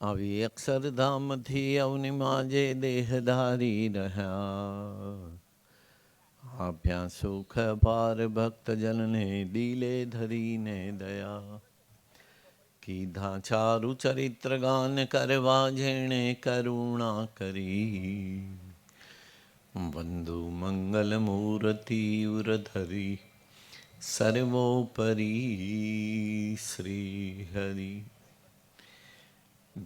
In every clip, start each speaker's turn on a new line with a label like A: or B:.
A: આવી અક્ષરધામથી અવનિમાં જે દેહધારી રહ્યા, આપ્યા સુખ પાર ભક્તજનને દિલે ધરીને દયા. કીધા ચારુ ચરિત્ર ગાન કરવા જેણે કરુણા કરી, વંદુ મંગલ મૂર્તિ ઉરધરી સર્વોપરી શ્રી હરિ.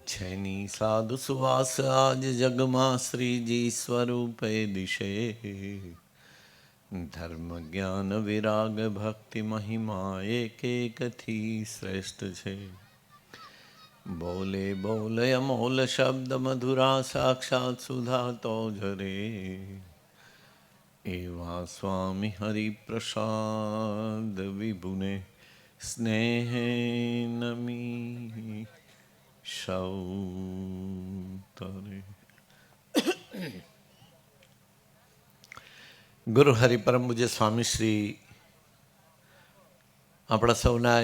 A: જેની સાધુ સુવાસ આજ જગમાં શ્રીજી સ્વરૂપે દિશે, ધર્મ જ્ઞાન વિરાગ ભક્તિ મહિમા એક એકથી શ્રેષ્ઠ છે. બોલે બોલે અમોલ શબ્દ મધુરા સાક્ષાત સુધા તો ઝરે, એવા સ્વામી હરિપ્રસાદ વિભુને સ્નેહે નમી સૌતરે. ગુરુ હરિપરમ પૂજ્ય સ્વામી શ્રી આપણા સૌના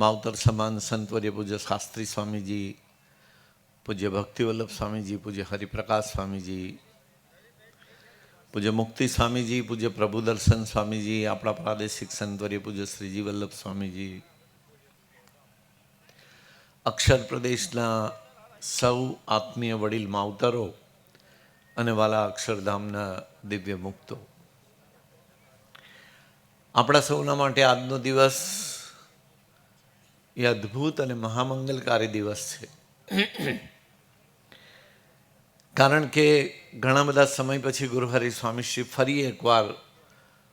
A: માવતર સમાન સંતવર્ય પૂજ્ય શાસ્ત્રી સ્વામીજી, પૂજ્ય ભક્તિવલ્લભ સ્વામીજી, પૂજ્ય હરિપ્રકાશ સ્વામીજી, પૂજ્ય મુક્તિ સ્વામીજી, પૂજ્ય પ્રભુદર્શન સ્વામીજી, આપણા પ્રાદેશિક સંતવર્ય પૂજ્ય શ્રીજી વલ્લભ સ્વામીજી, અક્ષર પ્રદેશના સૌ આત્મીય વડીલ માવતરો અને વાલા અક્ષરધામના દિવ્ય મુક્તો, આપણા સૌના માટે આજનો દિવસ એ અદ્ભુત અને મહામંગલકારી દિવસ છે. કારણ કે ઘણા બધા સમય પછી ગુરુહરિ સ્વામીશ્રી ફરી એકવાર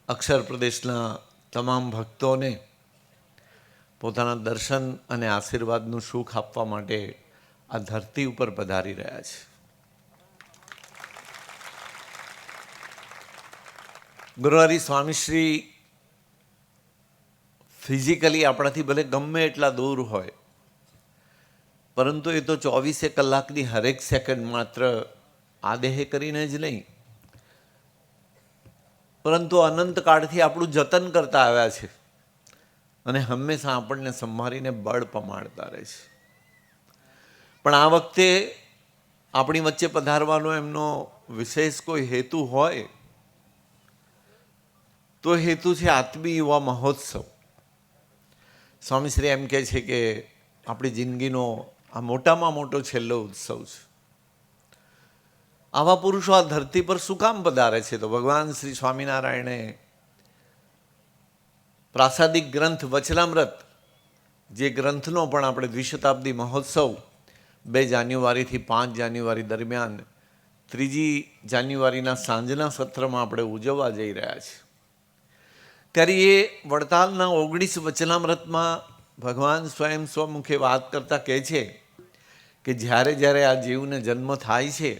A: અક્ષર પ્રદેશના તમામ ભક્તોને પોતાના દર્શન અને આશીર્વાદનું સુખ આપવા માટે આ ધરતી ઉપર પધારી રહ્યા છે. ગુરુહરિ સ્વામીશ્રી ફિઝિકલી આપણાથી ભલે ગમે એટલા દૂર હોય, પરંતુ એ તો 24 કલાકની હરેક સેકન્ડ માત્ર આ દેહ કરીને જ નહીં, પરંતુ અનંતકાળથી આપણું જતન કરતા આવ્યા છે અને હંમેશા આપણને સંભાળીને બળ પમાડતા રહે છે. પણ આ વખતે આપણી વચ્ચે પધારવાનો એમનો વિશેષ કોઈ હેતુ હોય તો હેતુ છે આત્મી યુવા મહોત્સવ. સ્વામીશ્રી એમ કહે છે કે આપણી જિંદગીનો આ મોટામાં મોટો છેલ્લો ઉત્સવ છે. આવા પુરુષો આ ધરતી પર શું કામ પધારે છે? તો ભગવાન શ્રી સ્વામિનારાયણે પ્રાસાદિક ગ્રંથ વચનામૃત, જે ગ્રંથનો પણ આપણે દ્વિશતાબ્દી મહોત્સવ 2 જાન્યુઆરીથી 5 જાન્યુઆરી દરમિયાન 3 જાન્યુઆરીના સાંજના સત્રમાં આપણે ઉજવવા જઈ રહ્યા છીએ. ત્યારે એ વડતાલના 19 વચનામૃતમાં ભગવાન સ્વયં સ્વમુખે વાત કરતા કહે છે કે જ્યારે જ્યારે આ જીવને જન્મ થાય છે,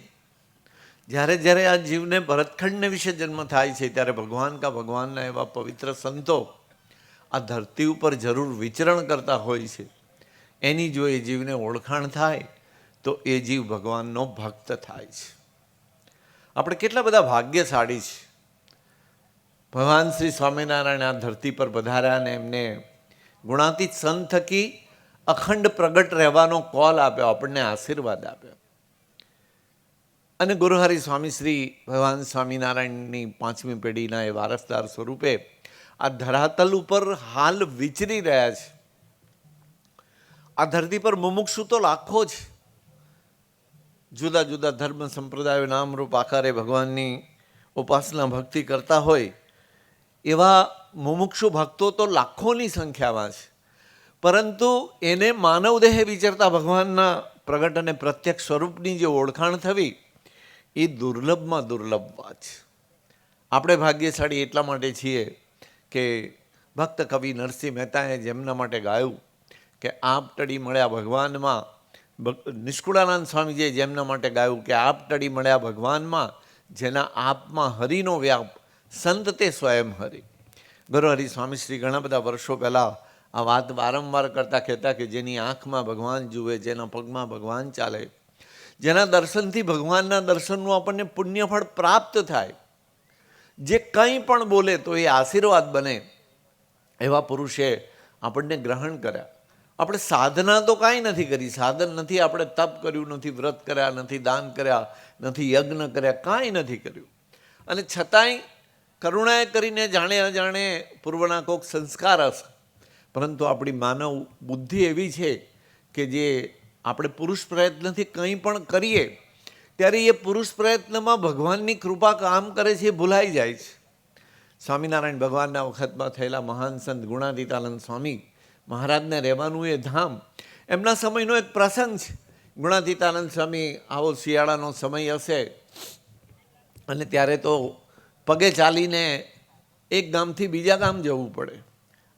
A: જ્યારે જ્યારે આ જીવને ભરતખંડને વિશે જન્મ થાય છે, ત્યારે ભગવાનના એવા પવિત્ર સંતો આ ધરતી ઉપર જરૂર વિચરણ કરતા હોય છે. એની જો એ જીવને ઓળખાણ થાય તો એ જીવ ભગવાનનો ભક્ત થાય છે. આપણે કેટલા બધા ભાગ્યશાળી છે. ભગવાન શ્રી સ્વામિનારાયણ આ ધરતી પર પધાર્યા અને એમને ગુણાતીત સંત થકી અખંડ પ્રગટ રહેવાનો કોલ આપ્યો, આપણને આશીર્વાદ આપ્યો. અને ગુરુહરિ સ્વામીશ્રી ભગવાન સ્વામિનારાયણની 5મી પેઢીના એ વારસદાર સ્વરૂપે આ ધરાતલ ઉપર હાલ વિચરી રહ્યા છે. આ ધરતી પર મુમુક્ષુ તો લાખો છે. જુદા જુદા ધર્મ સંપ્રદાયો નામરૂપ આકારે ભગવાનની ઉપાસના ભક્તિ કરતા હોય એવા મુમુક્ષુ ભક્તો તો લાખોની સંખ્યામાં છે. પરંતુ એને માનવદેહે વિચરતા ભગવાનના પ્રગટ અને પ્રત્યક્ષ સ્વરૂપની જે ઓળખાણ થવી એ દુર્લભમાં દુર્લભ વાત છે. આપણે ભાગ્યશાળી એટલા માટે છીએ કે ભક્ત કવિ નરસિંહ મહેતાએ જેમના માટે ગાયું કે આપ ટળી મળ્યા ભગવાનમાં, નિષ્કુળાનંદ સ્વામીજીએ જેમના માટે ગાયું કે આપ ટળી મળ્યા ભગવાનમાં, જેના આપમાં હરિનો વ્યાપ, સંત તે સ્વયં હરિ. ગુરુહરિ સ્વામીશ્રી ઘણા બધા વર્ષો પહેલાં આ વાત વારંવાર કરતા કહેતા કે જેની આંખમાં ભગવાન જુએ, જેના પગમાં ભગવાન ચાલે, જેના દર્શનથી ભગવાનના દર્શનનું આપણને પુણ્યફળ પ્રાપ્ત થાય, જે કંઈ પણ બોલે તો એ આશીર્વાદ બને, એવા પુરુષે આપણને ગ્રહણ કર્યા. આપણે સાધના તો કાંઈ નથી કરી, સાધન નથી, આપણે તપ કર્યું નથી, વ્રત કર્યા નથી, દાન કર્યા નથી, યજ્ઞ કર્યા, કાંઈ નથી કર્યું. અને છતાંય કરુણાએ કરીને જાણે અજાણે પૂર્વના કોઈક સંસ્કાર હશે, પરંતુ આપણી માનવ બુદ્ધિ એવી છે કે જે આપણે પુરુષ પ્રયત્નથી કંઈ પણ કરીએ ત્યારે એ પુરુષ પ્રયત્નમાં ભગવાનની કૃપા કામ કરે છે એ ભૂલાઈ જાય છે. સ્વામિનારાયણ ભગવાનના વખતમાં થયેલા મહાન સંત ગુણાતીતાનંદ સ્વામી મહારાજને રહેવાનું એ ધામ, એમના સમયનો એક પ્રસંગ છે. ગુણાતીતાનંદ સ્વામી આવો શિયાળાનો સમય હશે અને ત્યારે તો પગે ચાલીને એક ગામથી બીજા ગામ જવું પડે.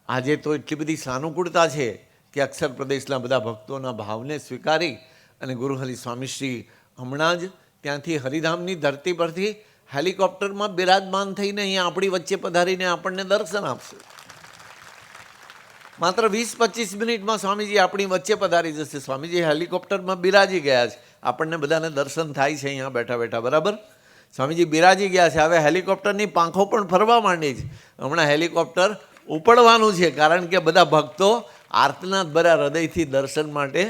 A: આજે તો એટલી બધી સાનુકૂળતા છે કે અક્ષર પ્રદેશના બધા ભક્તોના ભાવને સ્વીકારી અને ગુરુહરિ સ્વામીશ્રી હમણાં જ ત્યાંથી હરિધામની ધરતી પરથી હેલિકોપ્ટરમાં બિરાજમાન થઈને અહીંયા આપણી વચ્ચે પધારીને આપણને દર્શન આપશે. માત્ર 20-25 મિનિટમાં સ્વામીજી આપણી વચ્ચે પધારી જશે. સ્વામીજી હેલિકોપ્ટરમાં બિરાજી ગયા છે, આપણને બધાને દર્શન થાય છે અહીંયા બેઠા બેઠા, બરાબર? સ્વામીજી બિરાજી ગયા છે, હવે હેલિકોપ્ટરની પાંખો પણ ફરવા માંડી છે. હમણાં હેલિકોપ્ટર ઉપડવાનું છે, કારણ કે બધા ભક્તો આર્તનાદ ભર્યા હૃદયથી દર્શન માટે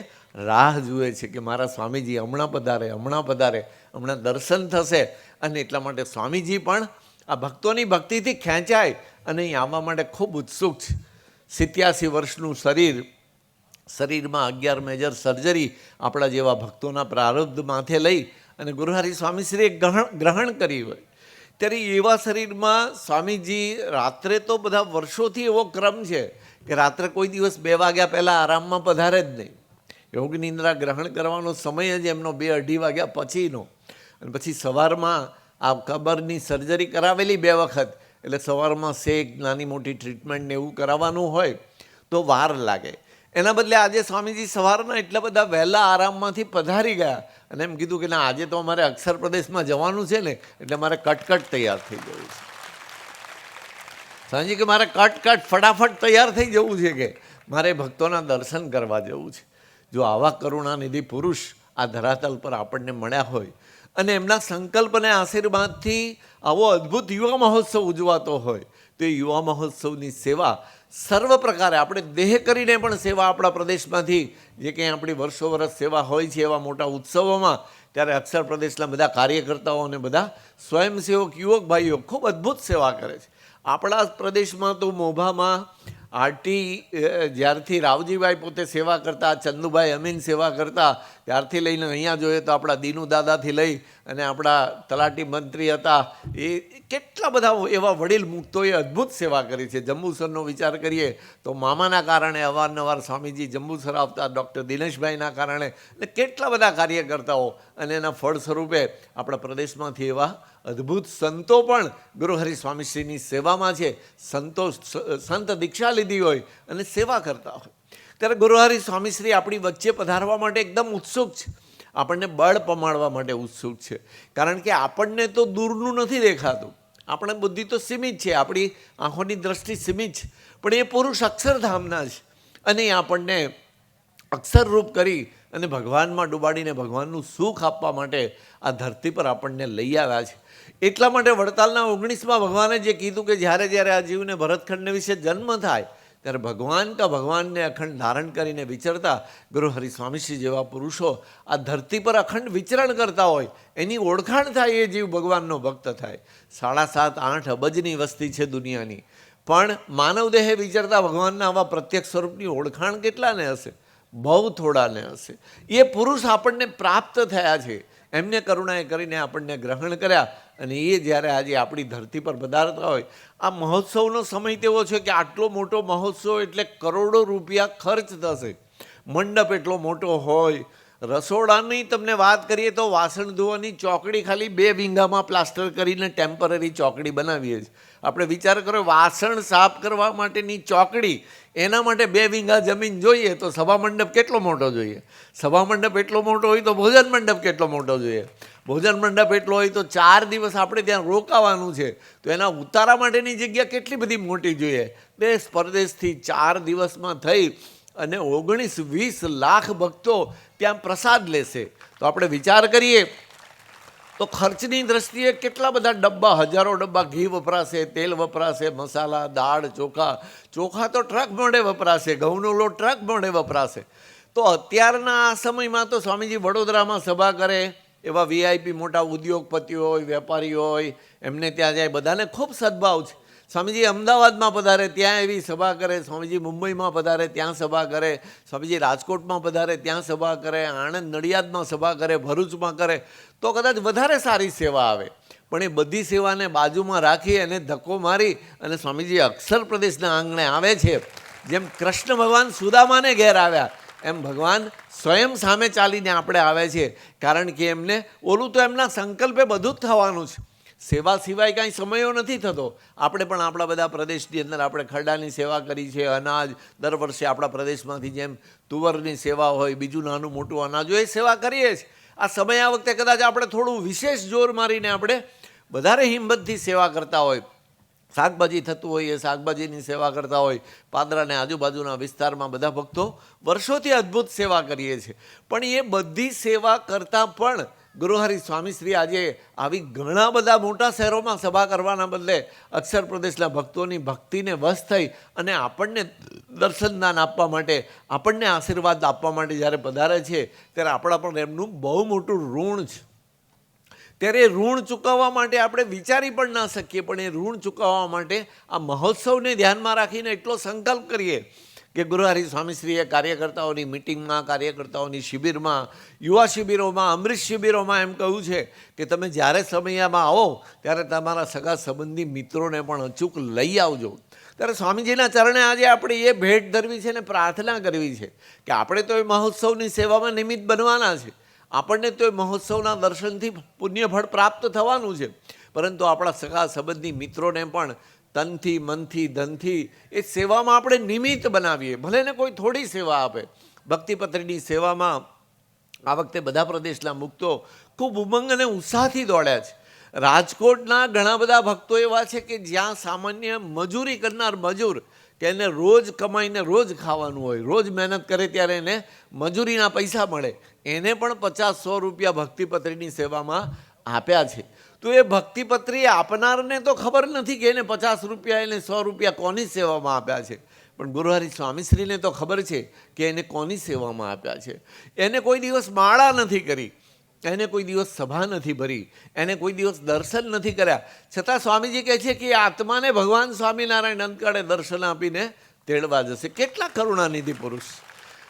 A: રાહ જુએ છે કે મારા સ્વામીજી હમણાં પધારે, હમણાં પધારે, હમણાં દર્શન થશે. અને એટલા માટે સ્વામીજી પણ આ ભક્તોની ભક્તિથી ખેંચાય અને અહીં આવવા માટે ખૂબ ઉત્સુક છે. 87 વર્ષનું શરીરમાં 11 મેજર સર્જરી આપણા જેવા ભક્તોના પ્રારબ્ધ માથે લઈ અને ગુરુહરિ સ્વામીશ્રીએ ગ્રહણ કરી હોય ત્યારે એવા શરીરમાં સ્વામીજી રાત્રે તો બધા વર્ષોથી એવો ક્રમ છે કે રાત્રે કોઈ દિવસ 2 વાગ્યા પહેલાં આરામમાં પધારે જ નહીં. યોગ નિંદ્રા ગ્રહણ કરવાનો સમય જ એમનો 2-2:30 વાગ્યા પછીનો. અને પછી સવારમાં આ કબરની સર્જરી કરાવેલી 2 વખત, એટલે સવારમાં શેક, નાની મોટી ટ્રીટમેન્ટ ને એવું કરાવવાનું હોય તો વાર લાગે. એના બદલે આજે સ્વામીજી સવારના એટલા બધા વહેલા આરામમાંથી પધારી ગયા અને એમ કીધું કે ના, આજે તો અમારે અક્ષર પ્રદેશમાં જવાનું છે ને, એટલે મારે કટકટ તૈયાર થઈ જવું છે. સ્વામીજી કે મારે કટકટ ફટાફટ તૈયાર થઈ જવું છે, કે મારે ભક્તોના દર્શન કરવા જવું છે. જો આવા કરુણાનિધિ પુરુષ આ ધરાતલ પર આપણને મળ્યા હોય અને એમના સંકલ્પ અને આશીર્વાદથી આવો અદ્ભુત યુવા મહોત્સવ ઉજવાતો હોય તો એ યુવા મહોત્સવની સેવા સર્વ પ્રકારે આપણે દેહ કરીને પણ સેવા આપણા પ્રદેશમાંથી જે કંઈ આપણી વર્ષો વર્ષ સેવા હોય છે એવા મોટા ઉત્સવોમાં, ત્યારે અક્ષર પ્રદેશના બધા કાર્યકર્તાઓ અને બધા સ્વયંસેવક યુવક ભાઈઓ ખૂબ અદ્ભુત સેવા કરે છે. આપણા પ્રદેશમાં તો મોભામાં આરટી જ્યારથી રાવજીભાઈ પોતે સેવા કરતા, ચંદુભાઈ અમીન સેવા કરતા, ત્યારથી લઈને અહીંયા જોઈએ તો આપણા દીનુ દાદાથી લઈ અને આપણા તલાટી મંત્રી હતા, એ કેટલા બધા એવા વડીલ મુક્તોએ અદ્ભુત સેવા કરી છે. જંબુસરનો વિચાર કરીએ તો મામાના કારણે અવારનવાર સ્વામીજી જંબુસર આવતા, ડૉક્ટર દિનેશભાઈના કારણે, અને કેટલા બધા કાર્યકર્તાઓ, અને એના ફળ સ્વરૂપે આપણા પ્રદેશમાંથી એવા અદ્ભુત સંતો પણ ગુરુહરિ સ્વામીશ્રીની સેવામાં છે. સંત દીક્ષા લીધી હોય અને સેવા કરતા હોય ત્યારે ગુરુહરિ સ્વામીશ્રી આપણી વચ્ચે પધારવા માટે એકદમ ઉત્સુક છે, આપણને બળ પમાડવા માટે ઉત્સુક છે. કારણ કે આપણને તો દૂરનું નથી દેખાતું, આપણે બુદ્ધિ તો સીમિત છે, આપણી આંખોની દ્રષ્ટિ સીમિત છે, પણ એ પુરુષ અક્ષરધામના છે અને એ આપણને અક્ષરરૂપ કરી અને ભગવાનમાં ડૂબાડીને ભગવાનનું સુખ આપવા માટે આ ધરતી પર આપણને લઈ આવ્યા છે. એટલા માટે વડતાલના 19માં ભગવાને જે કીધું કે જ્યારે જ્યારે આ જીવને ભરતખંડ વિશે જન્મ થાય ત્યારે ભગવાનને અખંડ ધારણ કરીને વિચરતા ગુરુહરિ સ્વામીશ્રી જેવા પુરુષો આ ધરતી પર અખંડ વિચરણ કરતા હોય, એની ઓળખાણ થાય, એ જીવ ભગવાનનો ભક્ત થાય. 7.5-8 અબજની વસ્તી છે દુનિયાની, પણ માનવ દેહે વિચરતા ભગવાનના આવા પ્રત્યક્ષ સ્વરૂપની ઓળખાણ કેટલાને હશે? બહુ થોડાને હશે. એ પુરુષ આપણને પ્રાપ્ત થયા છે, એમને કરુણાએ કરીને આપણને ગ્રહણ કર્યા અને એ જ્યારે આજે આપણી ધરતી પર પધારતા હોય, આ મહોત્સવનો સમય તેવો છે કે આટલો મોટો મહોત્સવ એટલે કરોડો રૂપિયા ખર્ચ થશે. મંડપ એટલો મોટો હોય, રસોડાની તમને વાત કરીએ તો વાસણ ધોવાની ચોકડી ખાલી 2 વીંઘામાં પ્લાસ્ટર કરીને ટેમ્પરરી ચોકડી બનાવીએ છીએ. આપણે વિચાર કરો, વાસણ સાફ કરવા માટેની ચોકડી, એના માટે 2 વીંઘા જમીન જોઈએ તો સભા મંડપ કેટલો મોટો જોઈએ? સભા મંડપ એટલો મોટો હોય તો ભોજન મંડપ કેટલો મોટો જોઈએ? ભોજન મંડપ એટલો હોય તો 4 દિવસ આપણે ત્યાં રોકાવાનું છે તો એના ઉતારા માટેની જગ્યા કેટલી બધી મોટી જોઈએ? દેશ પરદેશથી 4 દિવસમાં થઈ અને 19-20 લાખ ભક્તો ત્યાં પ્રસાદ લેશે. તો આપણે વિચાર કરીએ તો ખર્ચની દ્રષ્ટિએ કેટલા બધા ડબ્બા, હજારો ડબ્બા ઘી વપરાશે, તેલ વપરાશે, મસાલા, દાળ, ચોખા તો ટ્રક મોઢે વપરાશે, ઘઉંનો લોટ ટ્રક મોઢે વપરાશે. તો અત્યારના આ સમયમાં તો સ્વામીજી વડોદરામાં સભા કરે, એવા વીઆઈપી મોટા ઉદ્યોગપતિઓ હોય, વેપારીઓ હોય, એમને ત્યાં જાય, બધાને ખૂબ સદભાવ છે. સ્વામીજી અમદાવાદમાં પધારે, ત્યાં એવી સભા કરે. સ્વામીજી મુંબઈમાં પધારે, ત્યાં સભા કરે. સ્વામીજી રાજકોટમાં પધારે, ત્યાં સભા કરે. આણંદ નડિયાદમાં સભા કરે, ભરૂચમાં કરે, તો કદાચ વધારે સારી સેવા આવે. પણ એ બધી સેવાને બાજુમાં રાખી અને ધક્કો મારી અને સ્વામીજી અક્ષર પ્રદેશના આંગણે આવે છે. જેમ કૃષ્ણ ભગવાન સુદામાને ઘેર આવ્યા, એમ ભગવાન સ્વયં સામે ચાલીને આપણે આવે છે. કારણ કે એમને ઓલું તો એમના સંકલ્પે બધું જ થવાનું છે. સેવા સિવાય કાંઈ સમયો નથી થતો. આપણે પણ આપણા બધા પ્રદેશની અંદર આપણે ખરડાની સેવા કરી છે. અનાજ દર વર્ષે આપણા પ્રદેશમાંથી જેમ તુવરની સેવા હોય, બીજું નાનું મોટું અનાજ હોય, એ સેવા કરીએ છીએ. આ સમય આ વખતે કદાચ આપણે થોડું વિશેષ જોર મારીને આપણે વધારે હિંમતથી સેવા કરતા હોય. શાકભાજી થતું હોય એ શાકભાજીની સેવા કરતા હોય. પાદરાને આજુબાજુના વિસ્તારમાં બધા ભક્તો વર્ષોથી અદ્ભુત સેવા કરીએ છીએ. પણ એ બધી સેવા કરતાં પણ ગુરુહરિ સ્વામીશ્રી આજે આવી ઘણા બધા મોટા શહેરોમાં સભા કરવાના બદલે અક્ષર પ્રદેશના ભક્તોની ભક્તિને વશ થઈ અને આપણને દર્શનદાન આપવા માટે, આપણને આશીર્વાદ આપવા માટે જ્યારે પધારે છે, ત્યારે આપણા પણ એમનું બહુ મોટું ઋણ છે. ત્યારે એ ઋણ ચૂકવવા માટે આપણે વિચારી પણ ના શકીએ. પણ એ ઋણ ચૂકવવા માટે આ મહોત્સવને ધ્યાનમાં રાખીને એટલો સંકલ્પ કરીએ કે ગુરુહરિ સ્વામીશ્રીએ કાર્યકર્તાઓની મિટિંગમાં, કાર્યકર્તાઓની શિબિરમાં, યુવા શિબિરોમાં, અમૃત શિબિરોમાં એમ કહ્યું છે કે તમે જ્યારે સમયમાં આવો ત્યારે તમારા સગા સંબંધી મિત્રોને પણ અચૂક લઈ આવજો. ત્યારે સ્વામીજીના ચરણે આજે આપણે એ ભેટ ધરવી છે ને પ્રાર્થના કરવી છે કે આપણે તો એ મહોત્સવની સેવામાં નિમિત્ત બનવાના છે. આપણને તો એ મહોત્સવના દર્શનથી પુણ્યફળ પ્રાપ્ત થવાનું છે. પરંતુ આપણા સગા સંબંધી મિત્રોને પણ તનથી, મનથી, ધનથી એ સેવામાં આપણે નિમિત્ત બનાવીએ. ભલે ને કોઈ થોડી સેવા આપે. ભક્તિપત્રીની સેવામાં આ વખતે બધા પ્રદેશના મુક્તો ખૂબ ઉમંગ અને ઉત્સાહથી દોડ્યા છે. રાજકોટના ઘણા બધા ભક્તો એવા છે કે જ્યાં સામાન્ય મજૂરી કરનાર મજૂર કે એને રોજ કમાઈને રોજ ખાવાનું હોય, રોજ મહેનત કરે ત્યારે એને મજૂરીના પૈસા મળે, એને પણ 50-100 રૂપિયા ભક્તિપત્રીની સેવામાં આપ્યા છે. તો એ ભક્તિપત્રી આપનારને તો ખબર નથી કે એને 50 રૂપિયા, એને 100 રૂપિયા કોની સેવામાં આપ્યા છે. પણ ગુરુહરિ સ્વામીશ્રીને તો ખબર છે કે એને કોની સેવામાં આપ્યા છે. એને કોઈ દિવસ માળા નથી કરી, એને કોઈ દિવસ સભા નથી ભરી, એને કોઈ દિવસ દર્શન નથી કર્યા. છતાં સ્વામીજી કહે છે કે આત્માને ભગવાન સ્વામિનારાયણ અંતકાળે દર્શન આપીને તેડવા જશે. કેટલા કરુણાનિધિ પુરુષ!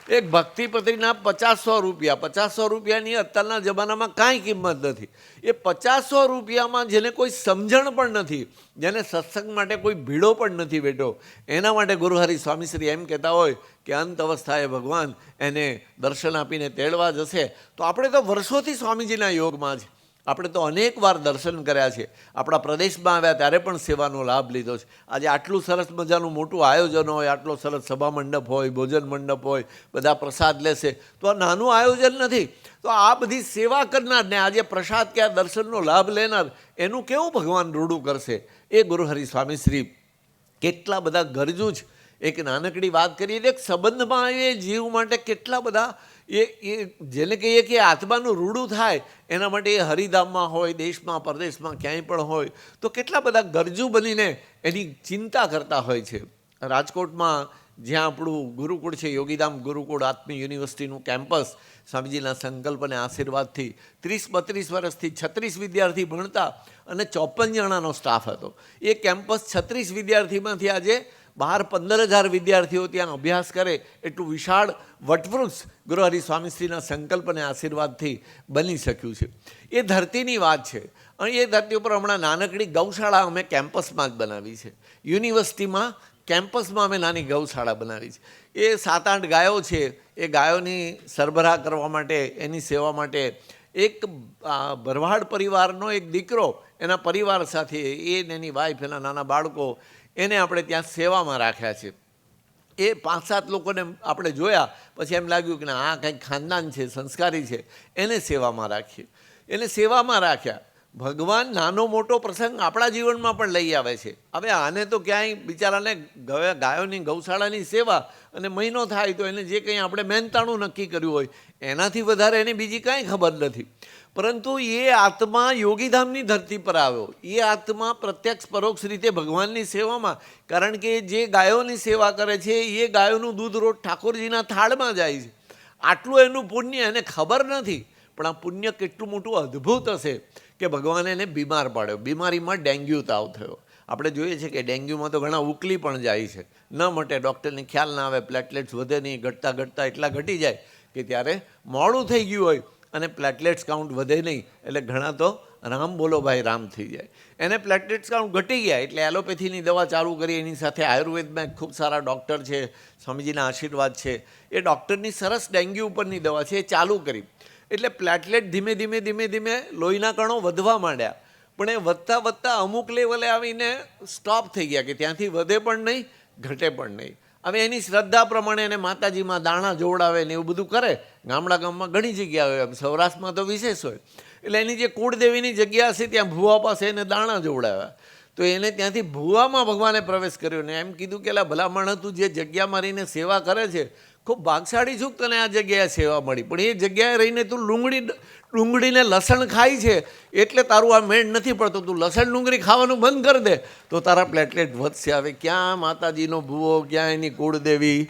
A: એક ભક્તિપત્રીના 50-100 રૂપિયા, 50-100 રૂપિયાની અત્યારના જમાનામાં કાંઈ કિંમત નથી. એ 50-100 રૂપિયામાં જેને કોઈ સમજણ પણ નથી, જેને સત્સંગ માટે કોઈ ભીડો પણ નથી બેઠો, એના માટે ગુરુહરિ સ્વામીશ્રી એમ કહેતા હોય કે અંત અવસ્થાએ ભગવાન એને દર્શન આપીને તેડવા જશે. તો આપણે તો વર્ષોથી સ્વામીજીના યોગમાં છે. આપણે તો અનેક વાર દર્શન કર્યા છે. આપણા પ્રદેશમાં આવ્યા ત્યારે પણ સેવાનો લાભ લીધો છે. આજે આટલું સરસ મજાનું મોટું આયોજન હોય, આટલો સરસ સભા મંડપ હોય, ભોજન મંડપ હોય, બધા પ્રસાદ લેશે, તો આ નાનું આયોજન નથી. તો આ બધી સેવા કરનારને આજે પ્રસાદ કે આ દર્શનનો લાભ લેનાર એનું કેવું ભગવાન રૂડું કરશે? એ ગુરુહરિ સ્વામીશ્રી કેટલા બધા ગરજુ છે. એક નાનકડી વાત કરીએ તો એક સંબંધમાં એ જીવ માટે કેટલા બધા જેને કહીએ કે આત્માનું રૂડું થાય એના માટે એ હરિધામમાં હોય, દેશમાં પરદેશમાં ક્યાંય પણ હોય, તો કેટલા બધા ગરજુ બનીને એની ચિંતા કરતા હોય છે. રાજકોટમાં જ્યાં આપણું ગુરુકુળ છે, યોગીધામ ગુરુકુળ આત્મી યુનિવર્સિટીનું કેમ્પસ, સ્વામીજીના સંકલ્પ અને આશીર્વાદથી 30-32 વર્ષથી 36 વિદ્યાર્થી ભણતા અને 54 જણાનો સ્ટાફ હતો. એ કેમ્પસ 36 વિદ્યાર્થીમાંથી આજે 12-15 હજાર વિદ્યાર્થીઓ ત્યાં અભ્યાસ કરે એટલું વિશાળ વટવૃક્ષ ગુરુહરિ સ્વામીશ્રીના સંકલ્પ અને આશીર્વાદથી બની શક્યું છે. એ ધરતીની વાત છે. અને એ ધરતી ઉપર હમણાં નાનકડી ગૌશાળા અમે કેમ્પસમાં જ બનાવી છે. યુનિવર્સિટીમાં કેમ્પસમાં અમે નાની ગૌશાળા બનાવી છે. એ 7-8 ગાયો છે. એ ગાયોની સરભરા કરવા માટે, એની સેવા માટે એક ભરવાડ પરિવારનો એક દીકરો એના પરિવાર સાથે, એ એની વાઈફ, એના નાના બાળકો, એને આપણે ત્યાં સેવામાં રાખ્યા છે. એ 5-7 લોકોને આપણે જોયા પછી એમ લાગ્યું કે આ કંઈક ખાનદાન છે, સંસ્કારી છે, એને સેવામાં રાખીએ. એને સેવામાં રાખ્યા. ભગવાન નાનો મોટો પ્રસંગ આપણા જીવનમાં પણ લઈ આવે છે. હવે આને તો ક્યાંય બિચારાને ગાયોની ગૌશાળાની સેવા અને મહિનો થાય તો એને જે કંઈ આપણે મહેનતાણું નક્કી કર્યું હોય એનાથી વધારે એને બીજી કાંઈ ખબર નથી. પરંતુ એ આત્મા યોગીધામની ધરતી પર આવ્યો. એ આત્મા પ્રત્યક્ષ પરોક્ષ રીતે ભગવાનની સેવામાં, કારણ કે જે ગાયોની સેવા કરે છે એ ગાયોનું દૂધ રોજ ઠાકોરજીના થાળમાં જાય છે. આટલું એનું પુણ્ય એને ખબર નથી, પણ આ પુણ્ય કેટલું મોટું અદ્ભુત હશે કે ભગવાને એને બીમાર પાડ્યો. બીમારીમાં ડેન્ગ્યુ તાવ થયો. આપણે જોઈએ છીએ કે ડેન્ગ્યુમાં તો ઘણા ઉકલી પણ જાય છે, ન મટે, ડૉક્ટરને ખ્યાલ ના આવે, પ્લેટલેટ્સ વધે નહીં, ઘટતા ઘટતા એટલા ઘટી જાય કે ત્યારે મોડું થઈ ગયું હોય અને પ્લેટલેટ્સ કાઉન્ટ વધે નહીં, એટલે ઘણા તો રામ બોલો ભાઈ રામ થઈ જાય. એને પ્લેટલેટ્સ કાઉન્ટ ઘટી ગયા એટલે એલોપેથીની દવા ચાલુ કરી. એની સાથે આયુર્વેદમાં ખૂબ સારા ડૉક્ટર છે, સ્વામીજીના આશીર્વાદ છે, એ ડૉક્ટરની સરસ ડેન્ગ્યુ ઉપરની દવા છે એ ચાલુ કરી. એટલે પ્લેટલેટ ધીમે ધીમે ધીમે ધીમે લોહીના કણો વધવા માંડ્યા, પણ એ વધતા વધતા અમુક લેવલે આવીને સ્ટોપ થઈ ગયા કે ત્યાંથી વધે પણ નહીં, ઘટે પણ નહીં. હવે એની શ્રદ્ધા પ્રમાણે એને માતાજીમાં દાણા જોવડાવે ને એવું બધું કરે. ગામડા ગામમાં ઘણી જગ્યા હોય, એમ સૌરાષ્ટ્રમાં તો વિશેષ હોય. એટલે એની જે કુળદેવીની જગ્યા હશે ત્યાં ભૂવા પાસે એને દાણા જોવડાવ્યા. તો એને ત્યાંથી ભૂવામાં ભગવાને પ્રવેશ કર્યો ને એમ કીધું કે ભલા માણસ, તું જે જગ્યા મારીને સેવા કરે છે, ખૂબ ભાગશાળી છું, તને આ જગ્યાએ સેવા મળી, પણ એ જગ્યાએ રહીને તું ડુંગળીને લસણ ખાય છે એટલે તારું આ મેળ નથી પડતો. તું લસણ ડુંગળી ખાવાનું બંધ કરી દે તો તારા પ્લેટલેટ વધશે. હવે ક્યાં માતાજીનો ભૂવો, ક્યાં એની કુળદેવી,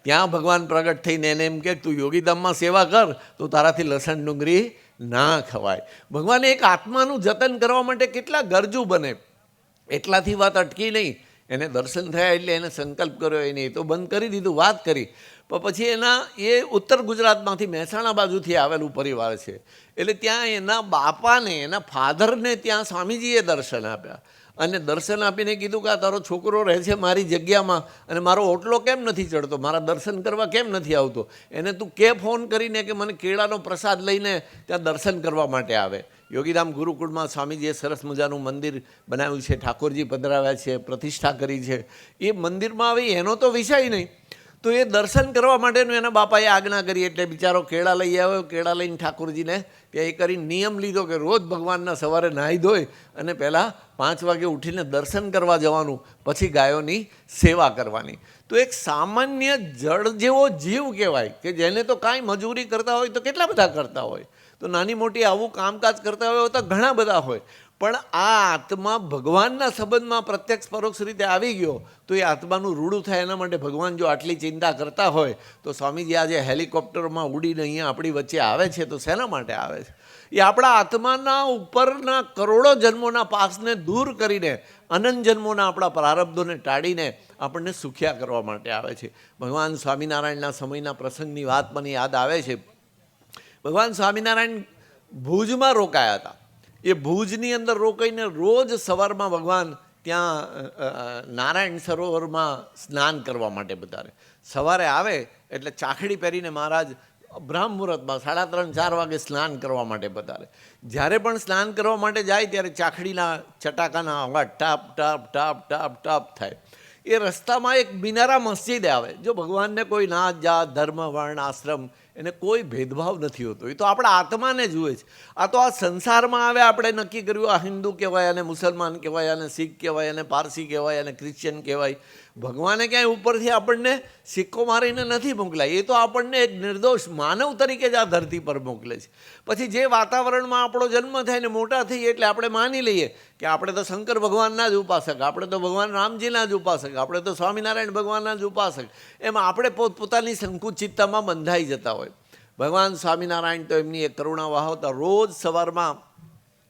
A: ત્યાં ભગવાન પ્રગટ થઈને એને એમ કે તું યોગીધામમાં સેવા કર તો તારાથી લસણ ડુંગળી ના ખવાય. ભગવાને એક આત્માનું જતન કરવા માટે કેટલા ગરજુ બને. એટલાથી વાત અટકી નહીં. એને દર્શન થયા એટલે એને સંકલ્પ કર્યો, એને એ તો બંધ કરી દીધું, વાત કરી. પણ પછી એ ઉત્તર ગુજરાતમાંથી મહેસાણા બાજુથી આવેલું પરિવાર છે. એટલે ત્યાં એના બાપાને, એના ફાધરને ત્યાં સ્વામીજીએ દર્શન આપ્યા અને દર્શન આપીને કીધું કે આ તારો છોકરો રહે છે મારી જગ્યામાં અને મારો ઓટલો કેમ નથી ચડતો, મારા દર્શન કરવા કેમ નથી આવતો, એને તું કે ફોન કરીને કે મને કેળાનો પ્રસાદ લઈને ત્યાં દર્શન કરવા માટે આવે. યોગીધામ ગુરુકુળમાં સ્વામીજીએ સરસ મજાનું મંદિર બનાવ્યું છે, ઠાકોરજી પધરાવ્યા છે, પ્રતિષ્ઠા કરી છે. એ મંદિરમાં આવે એનો તો વિષય નહીં, તો એ દર્શન કરવા માટેનું એના બાપાએ આજ્ઞા કરી. એટલે બિચારો કેળા લઈ આવ્યો. કેળા લઈને ઠાકોરજીને ત્યાં એ કરીને નિયમ લીધો કે રોજ ભગવાનના સવારે નાહી ધોઈ અને પહેલાં 5 વાગે ઉઠીને દર્શન કરવા જવાનું, પછી ગાયોની સેવા કરવાની. તો એક સામાન્ય જળ જેવો જીવ કહેવાય કે જેને તો કાંઈ મજૂરી કરતા હોય તો કેટલા બધા કરતા હોય, તો નાની મોટી આવું કામકાજ કરતા હોય તો ઘણા બધા હોય, પણ આ આત્મા ભગવાનના સંબંધમાં પ્રત્યક્ષ પરોક્ષ રીતે આવી ગયો તો એ આત્માનું રૂડું થાય. એના માટે ભગવાન જો આટલી ચિંતા કરતા હોય તો સ્વામીજી આજે હેલિકોપ્ટરમાં ઉડીને અહીંયા આપણી વચ્ચે આવે છે તો શેના માટે આવે છે? એ આપણા આત્માના ઉપરના કરોડો જન્મોના પાસને દૂર કરીને અનંત જન્મોના આપણા પ્રારબ્ધોને ટાળીને આપણને સુખ્યા કરવા માટે આવે છે. ભગવાન સ્વામિનારાયણના સમયના પ્રસંગની વાત મને યાદ આવે છે. ભગવાન સ્વામિનારાયણ ભુજમાં રોકાયા હતા. એ ભુજની અંદર રોકાઈને રોજ સવારમાં ભગવાન ત્યાં નારાયણ સરોવરમાં સ્નાન કરવા માટે બધાને સવારે આવે એટલે ચાખડી પહેરીને મહારાજ બ્રહ્મ મુહૂર્તમાં 3:30-4 વાગે સ્નાન કરવા માટે બધાને. જ્યારે પણ સ્નાન કરવા માટે જાય ત્યારે ચાખડીના ચટાકાના અવાજ ટાપ ટાપ ટાપ ટાપ ટાપ થાય. એ રસ્તામાં એક મિનારા મસ્જિદ આવે. જો ભગવાનને કોઈ નાત જાત ધર્મ વર્ણ આશ્રમ એને કોઈ ભેદભાવ નથી હોતો. એ તો આપણા આત્માને જુએ છે. આ તો આ સંસારમાં આવે આપણે નક્કી કર્યું આ હિન્દુ કહેવાય, અને મુસલમાન કહેવાય, અને શીખ કહેવાય, અને પારસી કહેવાય, અને ક્રિશ્ચિયન કહેવાય. ભગવાને ક્યાંય ઉપરથી આપણને સિક્કો મારીને નથી મોકલાય. એ તો આપણને એક નિર્દોષ માનવ તરીકે જ આ ધરતી પર મોકલે છે. પછી જે વાતાવરણમાં આપણો જન્મ થાય ને મોટા થઈએ એટલે આપણે માની લઈએ કે આપણે તો શંકર ભગવાનના જ ઉપાસક, આપણે તો ભગવાન રામજીના જ ઉપાસક, આપણે તો સ્વામિનારાયણ ભગવાનના જ ઉપાસક. એમાં આપણે પોતપોતાની સંકુચિતતામાં બંધાઈ જતા હોય. ભગવાન સ્વામિનારાયણ તો એમની એક કરુણા વહાવતા. રોજ સવારમાં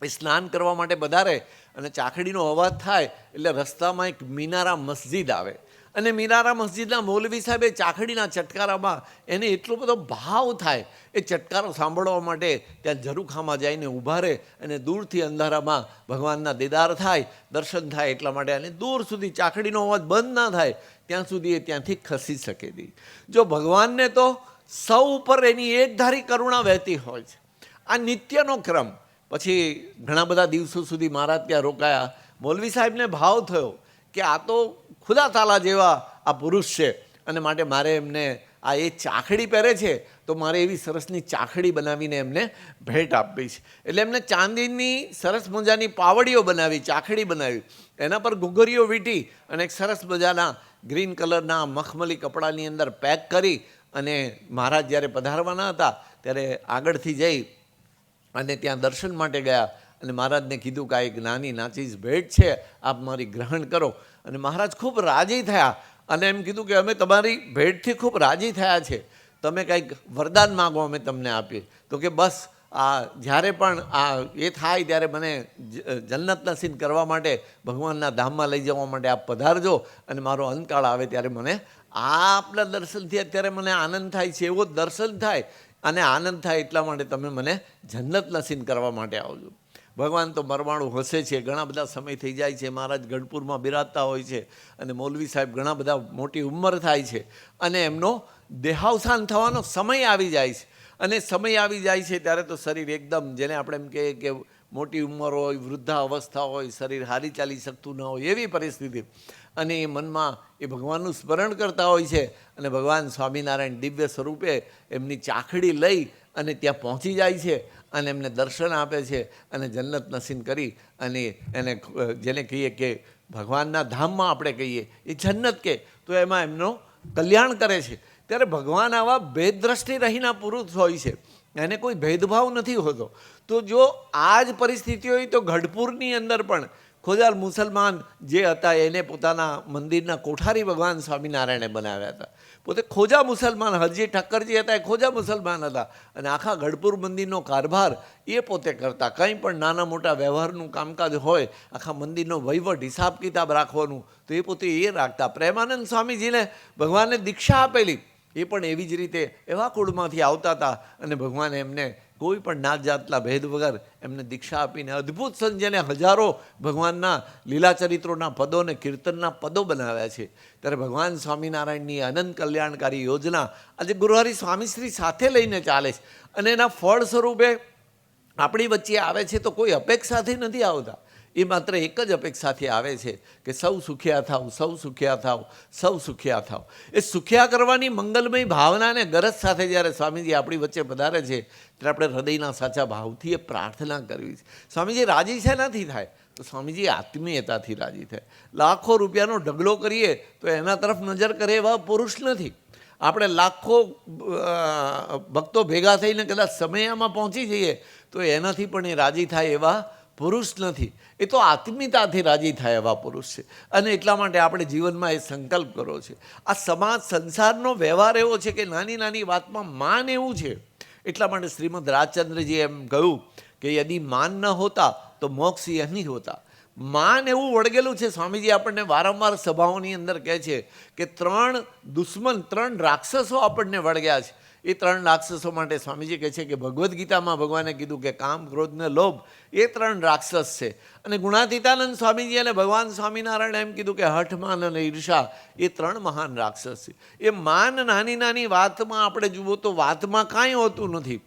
A: સ્નાન કરવા માટે પધારે અને ચાખડીનો અવાજ થાય એટલે રસ્તામાં એક મિનારા મસ્જિદ આવે અને મિનારા મસ્જિદના મૌલવી સાહેબે ચાખડીના ચટકારામાં એને એટલો બધો ભાવ થાય. એ ચટકારો સાંભળવા માટે ત્યાં ઝરૂખામાં જઈને ઊભા રહે અને દૂરથી અંધારામાં ભગવાનના દીદાર થાય, દર્શન થાય એટલા માટે. અને દૂર સુધી ચાખડીનો અવાજ બંધ ના થાય ત્યાં સુધી એ ત્યાંથી ખસી શકે નહીં. જો ભગવાનને તો સૌ ઉપર એની એકધારી કરુણા વહેતી હોય છે. આ નિત્યનો ક્રમ. પછી ઘણા બધા દિવસો સુધી મહારાજ ત્યાં રોકાયા. મૌલવી સાહેબને ભાવ થયો કે આ તો ખુદા તાલા જેવા આ પુરુષ છે અને માટે મારે એમને આ એ ચાખડી પહેરે છે તો મારે એવી સરસની ચાખડી બનાવીને એમને ભેટ આપવી છે. એટલે એમને ચાંદીની સરસ મજાની પાવડીઓ બનાવી, ચાખડી બનાવી, એના પર ઘૂઘરીઓ વીંટી અને એક સરસ મજાના ગ્રીન કલરના મખમલી કપડાની અંદર પેક કરી અને મહારાજ જ્યારે પધારવાના હતા ત્યારે આગળથી જઈ અને ત્યાં દર્શન માટે ગયા અને મહારાજને કીધું કે આ એક નાની નાચીજ ભેટ છે, આપ મારી ગ્રહણ કરો. અને મહારાજ ખૂબ રાજી થયા અને એમ કીધું કે અમે તમારી ભેટથી ખૂબ રાજી થયા છે, તમે કંઈક વરદાન માગો અમે તમને આપીએ. તો કે બસ આ જ્યારે પણ આ એ થાય ત્યારે મને જન્નત નસીબ કરવા માટે ભગવાનના ધામમાં લઈ જવા માટે આપ પધારજો અને મારો અંતકાળ આવે ત્યારે મને આપના દર્શનથી અત્યારે મને આનંદ થાય છે, એવો દર્શન થાય અને આનંદ થાય એટલા માટે તમે મને જન્નત નસીબ કરવા માટે આવજો. ભગવાન તો મરવાણું હસે છે, ઘણા બધા સમય થઈ જાય છે, મહારાજ ગઢપુરમાં બિરાજતા હોય છે અને મૌલવી સાહેબ ઘણા બધા મોટી ઉંમર થાય છે અને એમનો દેહાવસાન થવાનો સમય આવી જાય છે. અને સમય આવી જાય છે ત્યારે તો શરીર એકદમ, જેને આપણે એમ કહીએ કે મોટી ઉંમર હોય, વૃદ્ધા અવસ્થા હોય, શરીર હારી ચાલી શકતું ન હોય એવી પરિસ્થિતિ, અને એ મનમાં એ ભગવાનનું સ્મરણ કરતા હોય છે અને ભગવાન સ્વામિનારાયણ દિવ્ય સ્વરૂપે એમની ચાખડી લઈ અને ત્યાં પહોંચી જાય છે અને એમને દર્શન આપે છે અને જન્નત નસીબ કરી અને એને જેને કહીએ કે ભગવાનના ધામમાં આપણે કહીએ એ જન્નત કે, તો એમાં એમનો કલ્યાણ કરે છે. ત્યારે ભગવાન આવા ભેદદ્રષ્ટિ રહીના પુરુષ હોય છે, એને કોઈ ભેદભાવ નથી હોતો. તો જો આ જ પરિસ્થિતિ હોય તો ગઢપુરની અંદર પણ ખોજાલ મુસલમાન જે હતા એને પોતાના મંદિરના કોઠારી ભગવાન સ્વામિનારાયણે બનાવ્યા હતા. પોતે ખોજા મુસલમાન, હરજી ઠક્કરજી હતા એ ખોજા મુસલમાન હતા અને આખા ગઢપુર મંદિરનો કારભાર એ પોતે કરતા. કંઈ પણ નાના મોટા વ્યવહારનું કામકાજ હોય, આખા મંદિરનો વહીવટ હિસાબ કિતાબ રાખવાનું, તો એ પોતે એ રાખતા. પ્રેમાનંદ સ્વામીજીને ભગવાને દીક્ષા આપેલી, એ પણ એવી જ રીતે એવા કુળમાંથી આવતા હતા અને ભગવાને એમને કોઈ પણ નાત જાતના ભેદ વગર એમને દીક્ષા આપીને અદ્ભુત સંત, જેને હજારો ભગવાનના લીલા ચરિત્રોના પદો અને કીર્તનના પદો બનાવ્યા છે. ત્યારે ભગવાન સ્વામિનારાયણની અનંત કલ્યાણકારી યોજના આજે ગુરુહરિ સ્વામીશ્રી સાથે લઈને ચાલે છે અને એના ફળ સ્વરૂપે આપણી વચ્ચે આવે છે. તો કોઈ અપેક્ષાથી નથી આવતા, એ માત્ર એક જ અપેક્ષાથી આવે છે કે સૌ સુખિયા થાવ, સૌ સુખિયા થાવ, સૌ સુખિયા થાવ. એ સુખિયા કરવાની મંગલમય ભાવનાને ગરજ સાથે જ્યારે સ્વામીજી આપણી વચ્ચે પધારે છે ત્યારે આપણે હૃદયના સાચા ભાવથી એ પ્રાર્થના કરવી છે. સ્વામીજી રાજી છે નથી થાય તો સ્વામીજી આત્મીયતાથી રાજી થાય. લાખો રૂપિયાનો ઢગલો કરીએ તો એના તરફ નજર કરે એવા પુરુષ નથી. આપણે લાખો ભક્તો ભેગા થઈને કદાચ સમયમાં પહોંચી જઈએ તો એનાથી પણ એ રાજી થાય એવા પુરુષ નથી. એ તો આત્મીયતાથી રાજી થાય એવા પુરુષ છે. અને એટલા માટે આપણે જીવનમાં એ સંકલ્પ કરવો છે. આ સમાજ સંસારનો વ્યવહાર એવો છે કે નાની નાની વાતમાં માન એવું છે. એટલા માટે શ્રીમદ રાજચંદ્રજી એમ કહ્યું કે યદિ માન ન હોતા તો મોક્ષ નહીં હોતા. માન એવું વળગેલું છે. સ્વામીજી આપણને વારંવાર સભાઓની અંદર કહે છે કે 3 દુશ્મન, 3 રાક્ષસો આપણને વળગ્યા છે. એ 3 રાક્ષસો માટે સ્વામીજી કહે છે કે ભગવદ્ ગીતામાં ભગવાને કીધું કે કામ, ક્રોધ ને લોભ એ 3 રાક્ષસ છે. અને ગુણાતીતાનંદ સ્વામીજી અને ભગવાન સ્વામિનારાયણ એમ કીધું કે હઠ, માન અને ઈર્ષા એ 3 મહાન રાક્ષસ છે. એ માન નાની નાની વાતમાં આપણે જુઓ તો વાતમાં કાંઈ હોતું નથી.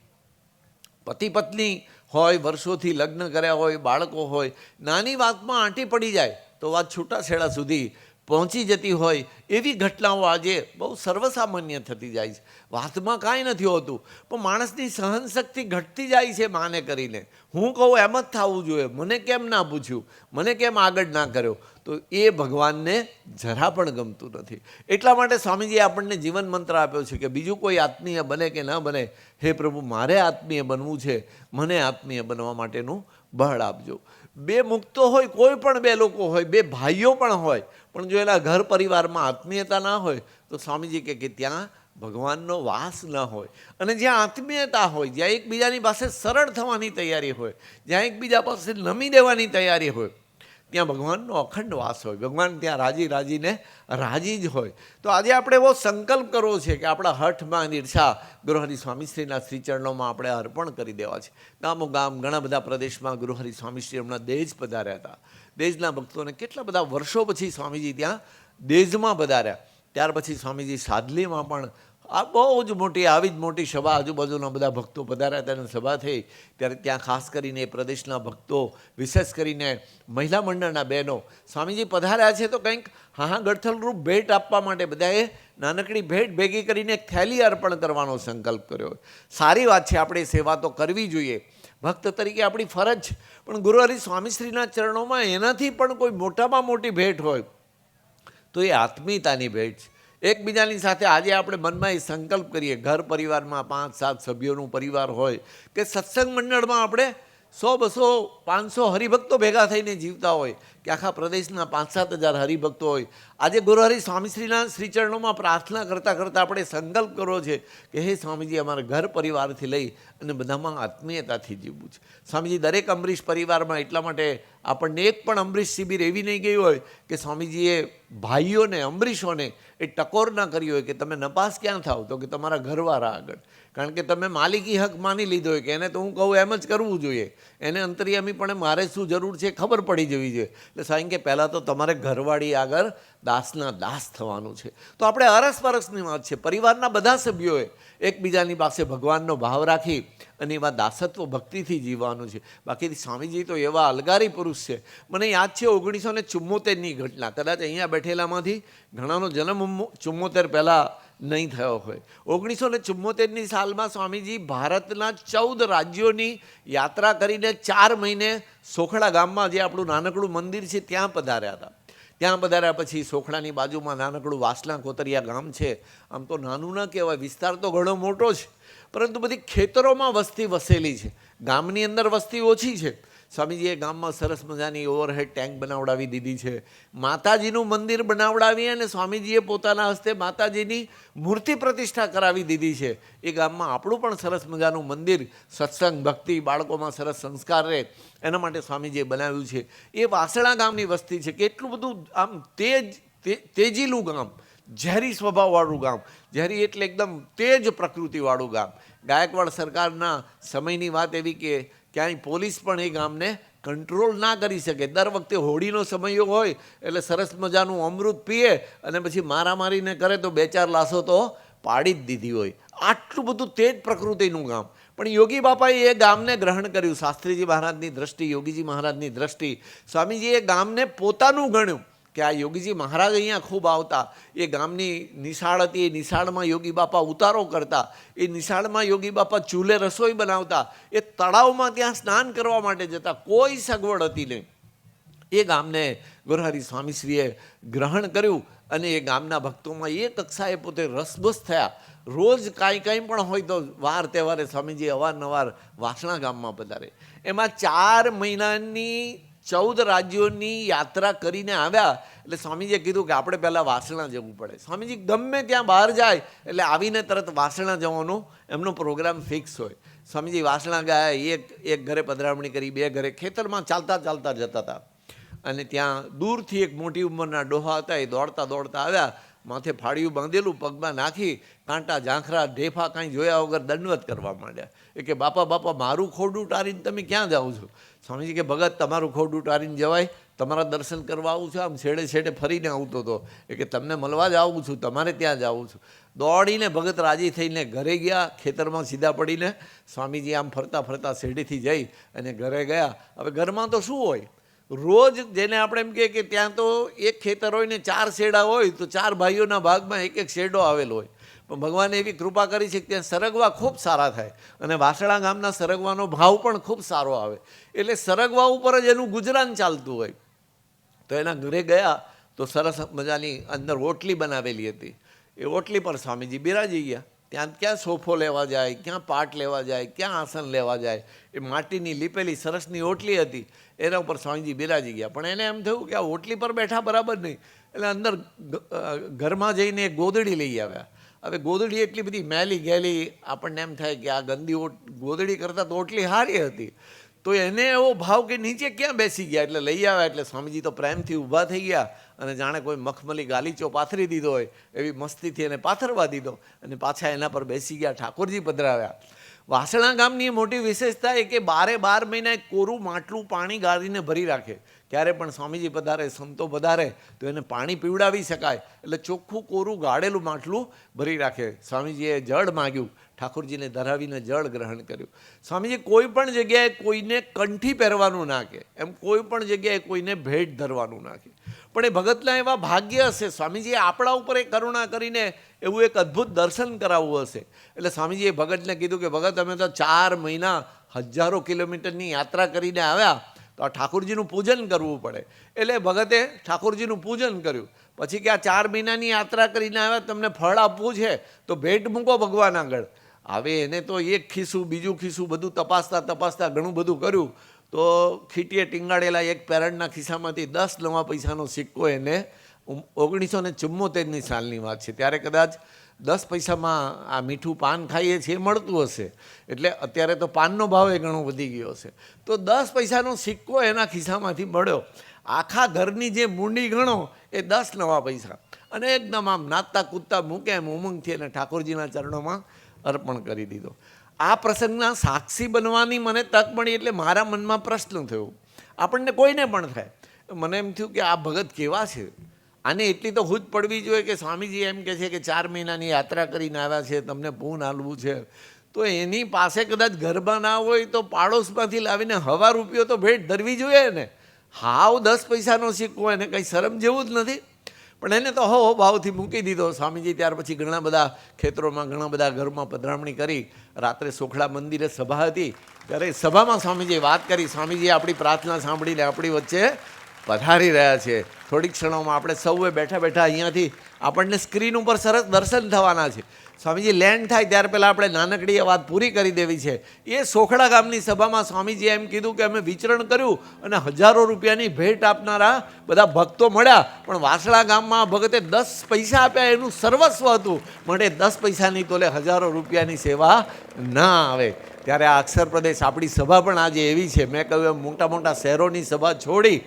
A: પતિ પત્ની હોય, વર્ષોથી લગ્ન કર્યા હોય, બાળકો હોય, નાની વાતમાં આંટી પડી જાય તો વાત છૂટાછેડા સુધી પહોંચી જતી હોય એવી ઘટનાઓ આજે બહુ સર્વસામાન્ય થતી જાય છે. વાતમાં કાંઈ નથી હોતું પણ માણસની સહનશક્તિ ઘટતી જાય છે માને કરીને. હું કહું એમ જ થવું જોઈએ, મને કેમ ના પૂછ્યું, મને કેમ આગળ ના કર્યો, તો એ ભગવાનને જરા પણ ગમતું નથી. એટલા માટે સ્વામીજીએ આપણને જીવન મંત્ર આપ્યો છે કે બીજું કોઈ આત્મીય બને કે ન બને, હે પ્રભુ મારે આત્મીય બનવું છે, મને આત્મીય બનવા માટેનું બળ આપજો. 2 મુક્તો હોય, કોઈ પણ 2 લોકો હોય, 2 ભાઈઓ પણ હોય, પણ જો એના ઘર પરિવારમાં આત્મીયતા ના હોય તો સ્વામીજી કે ત્યાં ભગવાનનો વાસ ન હોય. અને જ્યાં આત્મીયતા હોય, જ્યાં એકબીજાની પાસે સરળ થવાની તૈયારી હોય, જ્યાં એકબીજા પાસે નમી દેવાની તૈયારી હોય, ત્યાં ભગવાનનો અખંડ વાસ હોય. ભગવાન ત્યાં રાજીને રાજી જ હોય. તો આજે આપણે એવો સંકલ્પ કરવો છે કે આપણા હઠમાં ઈર્ષા ગુરુહરિ સ્વામીશ્રીના શ્રીચરણોમાં આપણે અર્પણ કરી દેવા છે. ગામો ગામ ઘણા બધા પ્રદેશમાં ગુરુહરિ સ્વામીશ્રી હમણાં દેજ પધાર્યા હતા. દેજના ભક્તોને કેટલા બધા વર્ષો પછી સ્વામીજી ત્યાં દેજમાં પધાર્યા. ત્યાર પછી સ્વામીજી સાદલીમાં પણ આ બહુ જ મોટી, આવી જ મોટી સભા, આજુબાજુના બધા ભક્તો પધાર્યા હતા અને સભા થઈ ત્યારે ત્યાં ખાસ કરીને એ પ્રદેશના ભક્તો, વિશેષ કરીને મહિલા મંડળના બહેનો સ્વામીજી પધાર્યા છે તો કંઈક ગળથલરૂપ ભેટ આપવા માટે બધાએ નાનકડી ભેટ ભેગી કરીને એક થેલી અર્પણ કરવાનો સંકલ્પ કર્યો. સારી વાત છે, આપણે સેવા તો કરવી જોઈએ, ભક્ત તરીકે આપણી ફરજ. પણ ગુરુહરિ સ્વામીશ્રીના ચરણોમાં એનાથી પણ કોઈ મોટામાં મોટી ભેટ હોય તો એ આત્મીયતાની ભેટ છે. એકબીજાની સાથે આજે આપણે મનમાં એ સંકલ્પ કરીએ, ઘર પરિવારમાં 5-7 સભ્યોનું પરિવાર હોય કે સત્સંગ મંડળમાં આપણે 100, 200, 500 હરિભક્તો ભેગા થઈને જીવતા હોય કે આખા પ્રદેશના 5-7 હજાર હરિભક્તો હોય. આજે ગુરુહરિ સ્વામીશ્રીના શ્રીચરણોમાં પ્રાર્થના કરતાં કરતાં આપણે સંકલ્પ કરવો છે કે હે સ્વામીજી, અમારા ઘર પરિવારથી લઈ અને બધામાં આત્મીયતાથી જીવવું છે. સ્વામીજી, દરેક અમરીશ પરિવારમાં એટલા માટે આપણને એક પણ અમરીશ શિબિર એવી નહીં ગઈ હોય કે સ્વામીજીએ ભાઈઓને, અમરીશોને એ ટકોર ના કરી હોય કે તમે નપાસ ક્યાં થાવ, તો કે તમારા ઘરવાળા આગળ. કારણ કે તમે માલિકી હક માની લીધો હોય કે એને તો હું કહું એમ જ કરવું જોઈએ, એને અંતર્યામી પણ મારે શું જરૂર છે ખબર પડી જવી જોઈએ. એટલે સાંઈ કે પહેલાં તો તમારે ઘરવાળી આગળ દાસના દાસ થવાનું છે. તો આપણે અરસપરસની વાત છે, પરિવારના બધા સભ્યોએ એકબીજાની પાસે ભગવાનનો ભાવ રાખી અને એવા દાસત્વ ભક્તિથી જીવવાનું છે. બાકી સ્વામીજી તો એવા અલગારી પુરુષ છે. મને યાદ છે 1974ની ઘટના, કદાચ અહીંયા બેઠેલામાંથી ઘણાનો જન્મ 74 પહેલાં નહીં થયો હોય. 1974ની સાલમાં સ્વામીજી ભારતના 14 રાજ્યોની યાત્રા કરીને 4 મહિને સોખડા ગામમાં, જે આપણું નાનકડું મંદિર છે, ત્યાં પધાર્યા હતા. ત્યાં પધાર્યા પછી સોખડાની બાજુમાં નાનકડું વાસલા કોતરિયા ગામ છે. આમ તો નાનું ન કહેવાય, વિસ્તાર તો ઘણો મોટો છે, પરંતુ બધી ખેતરોમાં વસ્તી વસેલી છે, ગામની અંદર વસ્તી ઓછી છે. સ્વામીજીએ ગામમાં સરસ મજાની ઓવરહેડ ટેન્ક બનાવડાવી દીધી છે, માતાજીનું મંદિર બનાવડાવી અને સ્વામીજીએ પોતાના હસ્તે માતાજીની મૂર્તિ પ્રતિષ્ઠા કરાવી દીધી છે. એ ગામમાં આપણું પણ સરસ મજાનું મંદિર, સત્સંગ ભક્તિ, બાળકોમાં સરસ સંસ્કાર રહે એના માટે સ્વામીજીએ બનાવ્યું છે. એ વાસણા ગામની વસ્તી છે કે એટલું બધું આમ તેજીલું ગામ, ઝેરી સ્વભાવવાળું ગામ. ઝેરી એટલે એકદમ તેજ પ્રકૃતિવાળું ગામ. ગાયકવાડ સરકારના સમયની વાત એવી કે ક્યાંય પોલીસ પણ એ ગામને કંટ્રોલ ના કરી શકે. દર વખતે હોળીનો સમય હોય એટલે સરસ મજાનું અમૃત પીએ અને પછી મારામારીને કરે તો 2-4 લાશો તો પાડી જ દીધી હોય. આટલું બધું તેજ પ્રકૃતિનું ગામ. પણ યોગી બાપાએ એ ગામને ગ્રહણ કર્યું. શાસ્ત્રીજી મહારાજની દ્રષ્ટિ, યોગીજી મહારાજની દ્રષ્ટિ, સ્વામીજીએ ગામને પોતાનું ગણ્યું કે આ યોગીજી મહારાજ અહીંયા ખૂબ આવતા. એ ગામની નિશાળ હતી, એ નિશાળમાં યોગી બાપા ઉતારો કરતા, એ નિશાળમાં યોગી બાપા ચૂલે રસોઈ બનાવતા, એ તળાવમાં ત્યાં સ્નાન કરવા માટે જતા, કોઈ સગવડ હતી નહીં. એ ગામને ગુરુહરિ સ્વામીશ્રીએ ગ્રહણ કર્યું અને એ ગામના ભક્તોમાં એ કક્ષાએ પોતે રસબસ થયા. રોજ કાંઈ પણ હોય તો વાર તહેવારે સ્વામીજી અવારનવાર વાસણા ગામમાં પધારે. એમાં 4 મહિનાની 14 રાજ્યોની યાત્રા કરીને આવ્યા એટલે સ્વામીજીએ કીધું કે આપણે પહેલાં વાસણા જવું પડે. સ્વામીજી ગમે ત્યાં બહાર જાય એટલે આવીને તરત વાસણા જવાનો એમનો પ્રોગ્રામ ફિક્સ હોય. સ્વામીજી વાસણા ગયા, એક ઘરે પધરામણી કરી, 2 ઘરે, ખેતરમાં ચાલતા જતા હતા. અને ત્યાં દૂરથી એક મોટી ઉંમરના ડોહા હતા, એ દોડતા આવ્યા, માથે ફાળિયું બાંધેલું, પગમાં નાખી, કાંટા ઝાંખરા ઢેફા કાંઈ જોયા વગર દંડવત કરવા માંડ્યા. એ કે બાપા મારું ખોડું ટારીને તમે ક્યાં જાઓ છો? સ્વામીજી કે ભગત, તમારું ખોડું ટારીને જવાય? તમારા દર્શન કરવા આવું છું, આમ છેડે ફરીને આવતો હતો. એ કે તમને મળવા જ આવું છું, તમારે ત્યાં જ આવું છું. દોડીને ભગત રાજી થઈને ઘરે ગયા, ખેતરમાં સીધા પડીને. સ્વામીજી આમ ફરતા શેરડીથી જઈ અને ઘરે ગયા. હવે ઘરમાં તો શું હોય, રોજ જેને આપણે એમ કહીએ કે ત્યાં તો એક ખેતર હોય ને 4 શેડા હોય તો 4 ભાઈઓના ભાગમાં એક શેડો આવેલો હોય. પણ ભગવાને એવી કૃપા કરી છે કે ત્યાં સરગવા ખૂબ સારા થાય અને વાસણા ગામના સરગવાનો ભાવ પણ ખૂબ સારો આવે. એટલે સરગવા ઉપર જ એનું ગુજરાન ચાલતું હોય. તો એના ઘરે ગયા તો સરસ મજાની અંદર ઓટલી બનાવેલી હતી. એ ઓટલી પર સ્વામીજી બિરાજી ગયા. ત્યાં ક્યાં સોફો લેવા જાય, ક્યાં પાટ લેવા જાય, ક્યાં આસન લેવા જાય. એ માટીની લીપેલી સરસની ઓટલી હતી, એના ઉપર સ્વામીજી બિરાજી ગયા. પણ એને એમ થયું કે આ ઓટલી પર બેઠા બરાબર નહીં, એટલે અંદર ઘરમાં જઈને એક ગોદડી લઈ આવ્યા. હવે ગોદડી એટલી બધી મેલી ગયેલી, આપણને એમ થાય કે આ ગંદી ગોદડી કરતાં તો ઓટલી સારી હતી. તો એને એવો ભાવ કે નીચે ક્યાં બેસી ગયા, એટલે લઈ આવ્યા. એટલે સ્વામીજી તો પ્રેમથી ઊભા થઈ ગયા અને જાણે કોઈ મખમલી ગાલીચો પાથરી દીધો હોય એવી મસ્તીથી એને પાથરવા દીધો અને પાછા એના પર બેસી ગયા. ઠાકોરજી પધરાવ્યા. વાસણા ગામની મોટી વિશેષતા એ કે 12 મહિના કોરું માટલું પાણી ગાળીને ભરી રાખે. ક્યારે પણ સ્વામીજી પધારે, સંતો પધારે તો એને પાણી પીવડાવી શકાય એટલે ચોખ્ખું કોરું ગાળેલું માટલું ભરી રાખે. સ્વામીજીએ જળ માગ્યું, ઠાકોરજીને ધરાવીને જળ ગ્રહણ કર્યું. સ્વામીજી કોઈ પણ જગ્યાએ કોઈને કંઠી પહેરવાનું ના કહે, એમ કોઈ પણ જગ્યાએ કોઈને ભેટ ધરવાનું ના કહે. પણ એ ભગતના એવા ભાગ્ય હશે, સ્વામીજીએ આપણા ઉપર એ કરુણા કરીને એવું એક અદ્ભુત દર્શન કરાવવું હશે. એટલે સ્વામીજીએ ભગતને કીધું કે ભગત, અમે તો 4 મહિના 1000 કિલોમીટરની યાત્રા કરીને આવ્યા, તો આ ઠાકોરજીનું પૂજન કરવું પડે. એટલે ભગતે ઠાકોરજીનું પૂજન કર્યું. પછી કે આ 4 મહિનાની યાત્રા કરીને આવ્યા, તમને ફળ આપવું છે તો ભેટ મૂકો ભગવાન આગળ. હવે એને તો એક ખિસ્સું બીજું ખિસ્સું બધું તપાસતા ઘણું બધું કર્યું તો ખીટીએ ટીંગાડેલા એક પેરણના ખિસ્સામાંથી 10 નવા પૈસાનો સિક્કો એને 1974ની સાલની વાત છે, ત્યારે કદાચ 10 પૈસામાં આ મીઠું પાન ખાઈએ છીએ એ મળતું હશે. એટલે અત્યારે તો પાનનો ભાવ એ ઘણો વધી ગયો છે. તો 10 પૈસાનો સિક્કો એના ખિસ્સામાંથી મળ્યો. આખા ઘરની જે મૂંડી ગણો એ 10 નવા પૈસા, અને એકદમ આમ નાચતા કૂદતા મૂકે એમ ઉમંગથી અને ઠાકોરજીના ચરણોમાં અર્પણ કરી દીધો. આ પ્રસંગના સાક્ષી બનવાની મને તક મળી એટલે મારા મનમાં પ્રશ્ન થયો, આપણને કોઈને પણ થાય. મને એમ થયું કે આ ભગત કેવા છે, આને એટલી તો હૂજ પડવી જોઈએ કે સ્વામીજી એમ કહે છે કે 4 મહિનાની યાત્રા કરીને આવ્યા છે, તમને પૂન હાલવું છે, તો એની પાસે કદાચ ઘરમાં ના હોય તો પાડોશમાંથી લાવીને 1,000 રૂપિયો તો ભેટ ધરવી જોઈએ ને. હાવ 10 પૈસાનો સિક્કો, એને કંઈ શરમ જેવું જ નથી. પણ એને તો હો ભાવથી મૂકી દીધો સ્વામીજી. ત્યાર પછી ઘણા બધા ખેતરોમાં ઘણા બધા ઘરમાં પધરામણી કરી. રાત્રે સોખડા મંદિરે સભા હતી, ત્યારે સભામાં સ્વામીજીએ વાત કરી, સ્વામીજી આપણી પ્રાર્થના સાંભળીને આપણી વચ્ચે પધારી રહ્યા છે. થોડીક ક્ષણોમાં આપણે સૌએ બેઠા બેઠા અહીંયાથી આપણને સ્ક્રીન ઉપર સરસ દર્શન થવાના છે. સ્વામીજી લેન્ડ થાય ત્યાર પહેલાં આપણે નાનકડી વાત પૂરી કરી દેવી છે. એ સોખડા ગામની સભામાં સ્વામીજીએ એમ કીધું કે અમે વિચરણ કર્યું અને હજારો રૂપિયાની ભેટ આપનારા બધા ભક્તો મળ્યા, પણ વાસળા ગામમાં ભગતે 10 પૈસા આપ્યા, એનું સર્વસ્વ હતું. માટે 10 પૈસાની તોલે હજારો રૂપિયાની સેવા ના આવે. ત્યારે આ અક્ષર પ્રદેશ આપણી સભા પણ આજે એવી છે. મેં કહ્યું એમ મોટા મોટા શહેરોની સભા છોડી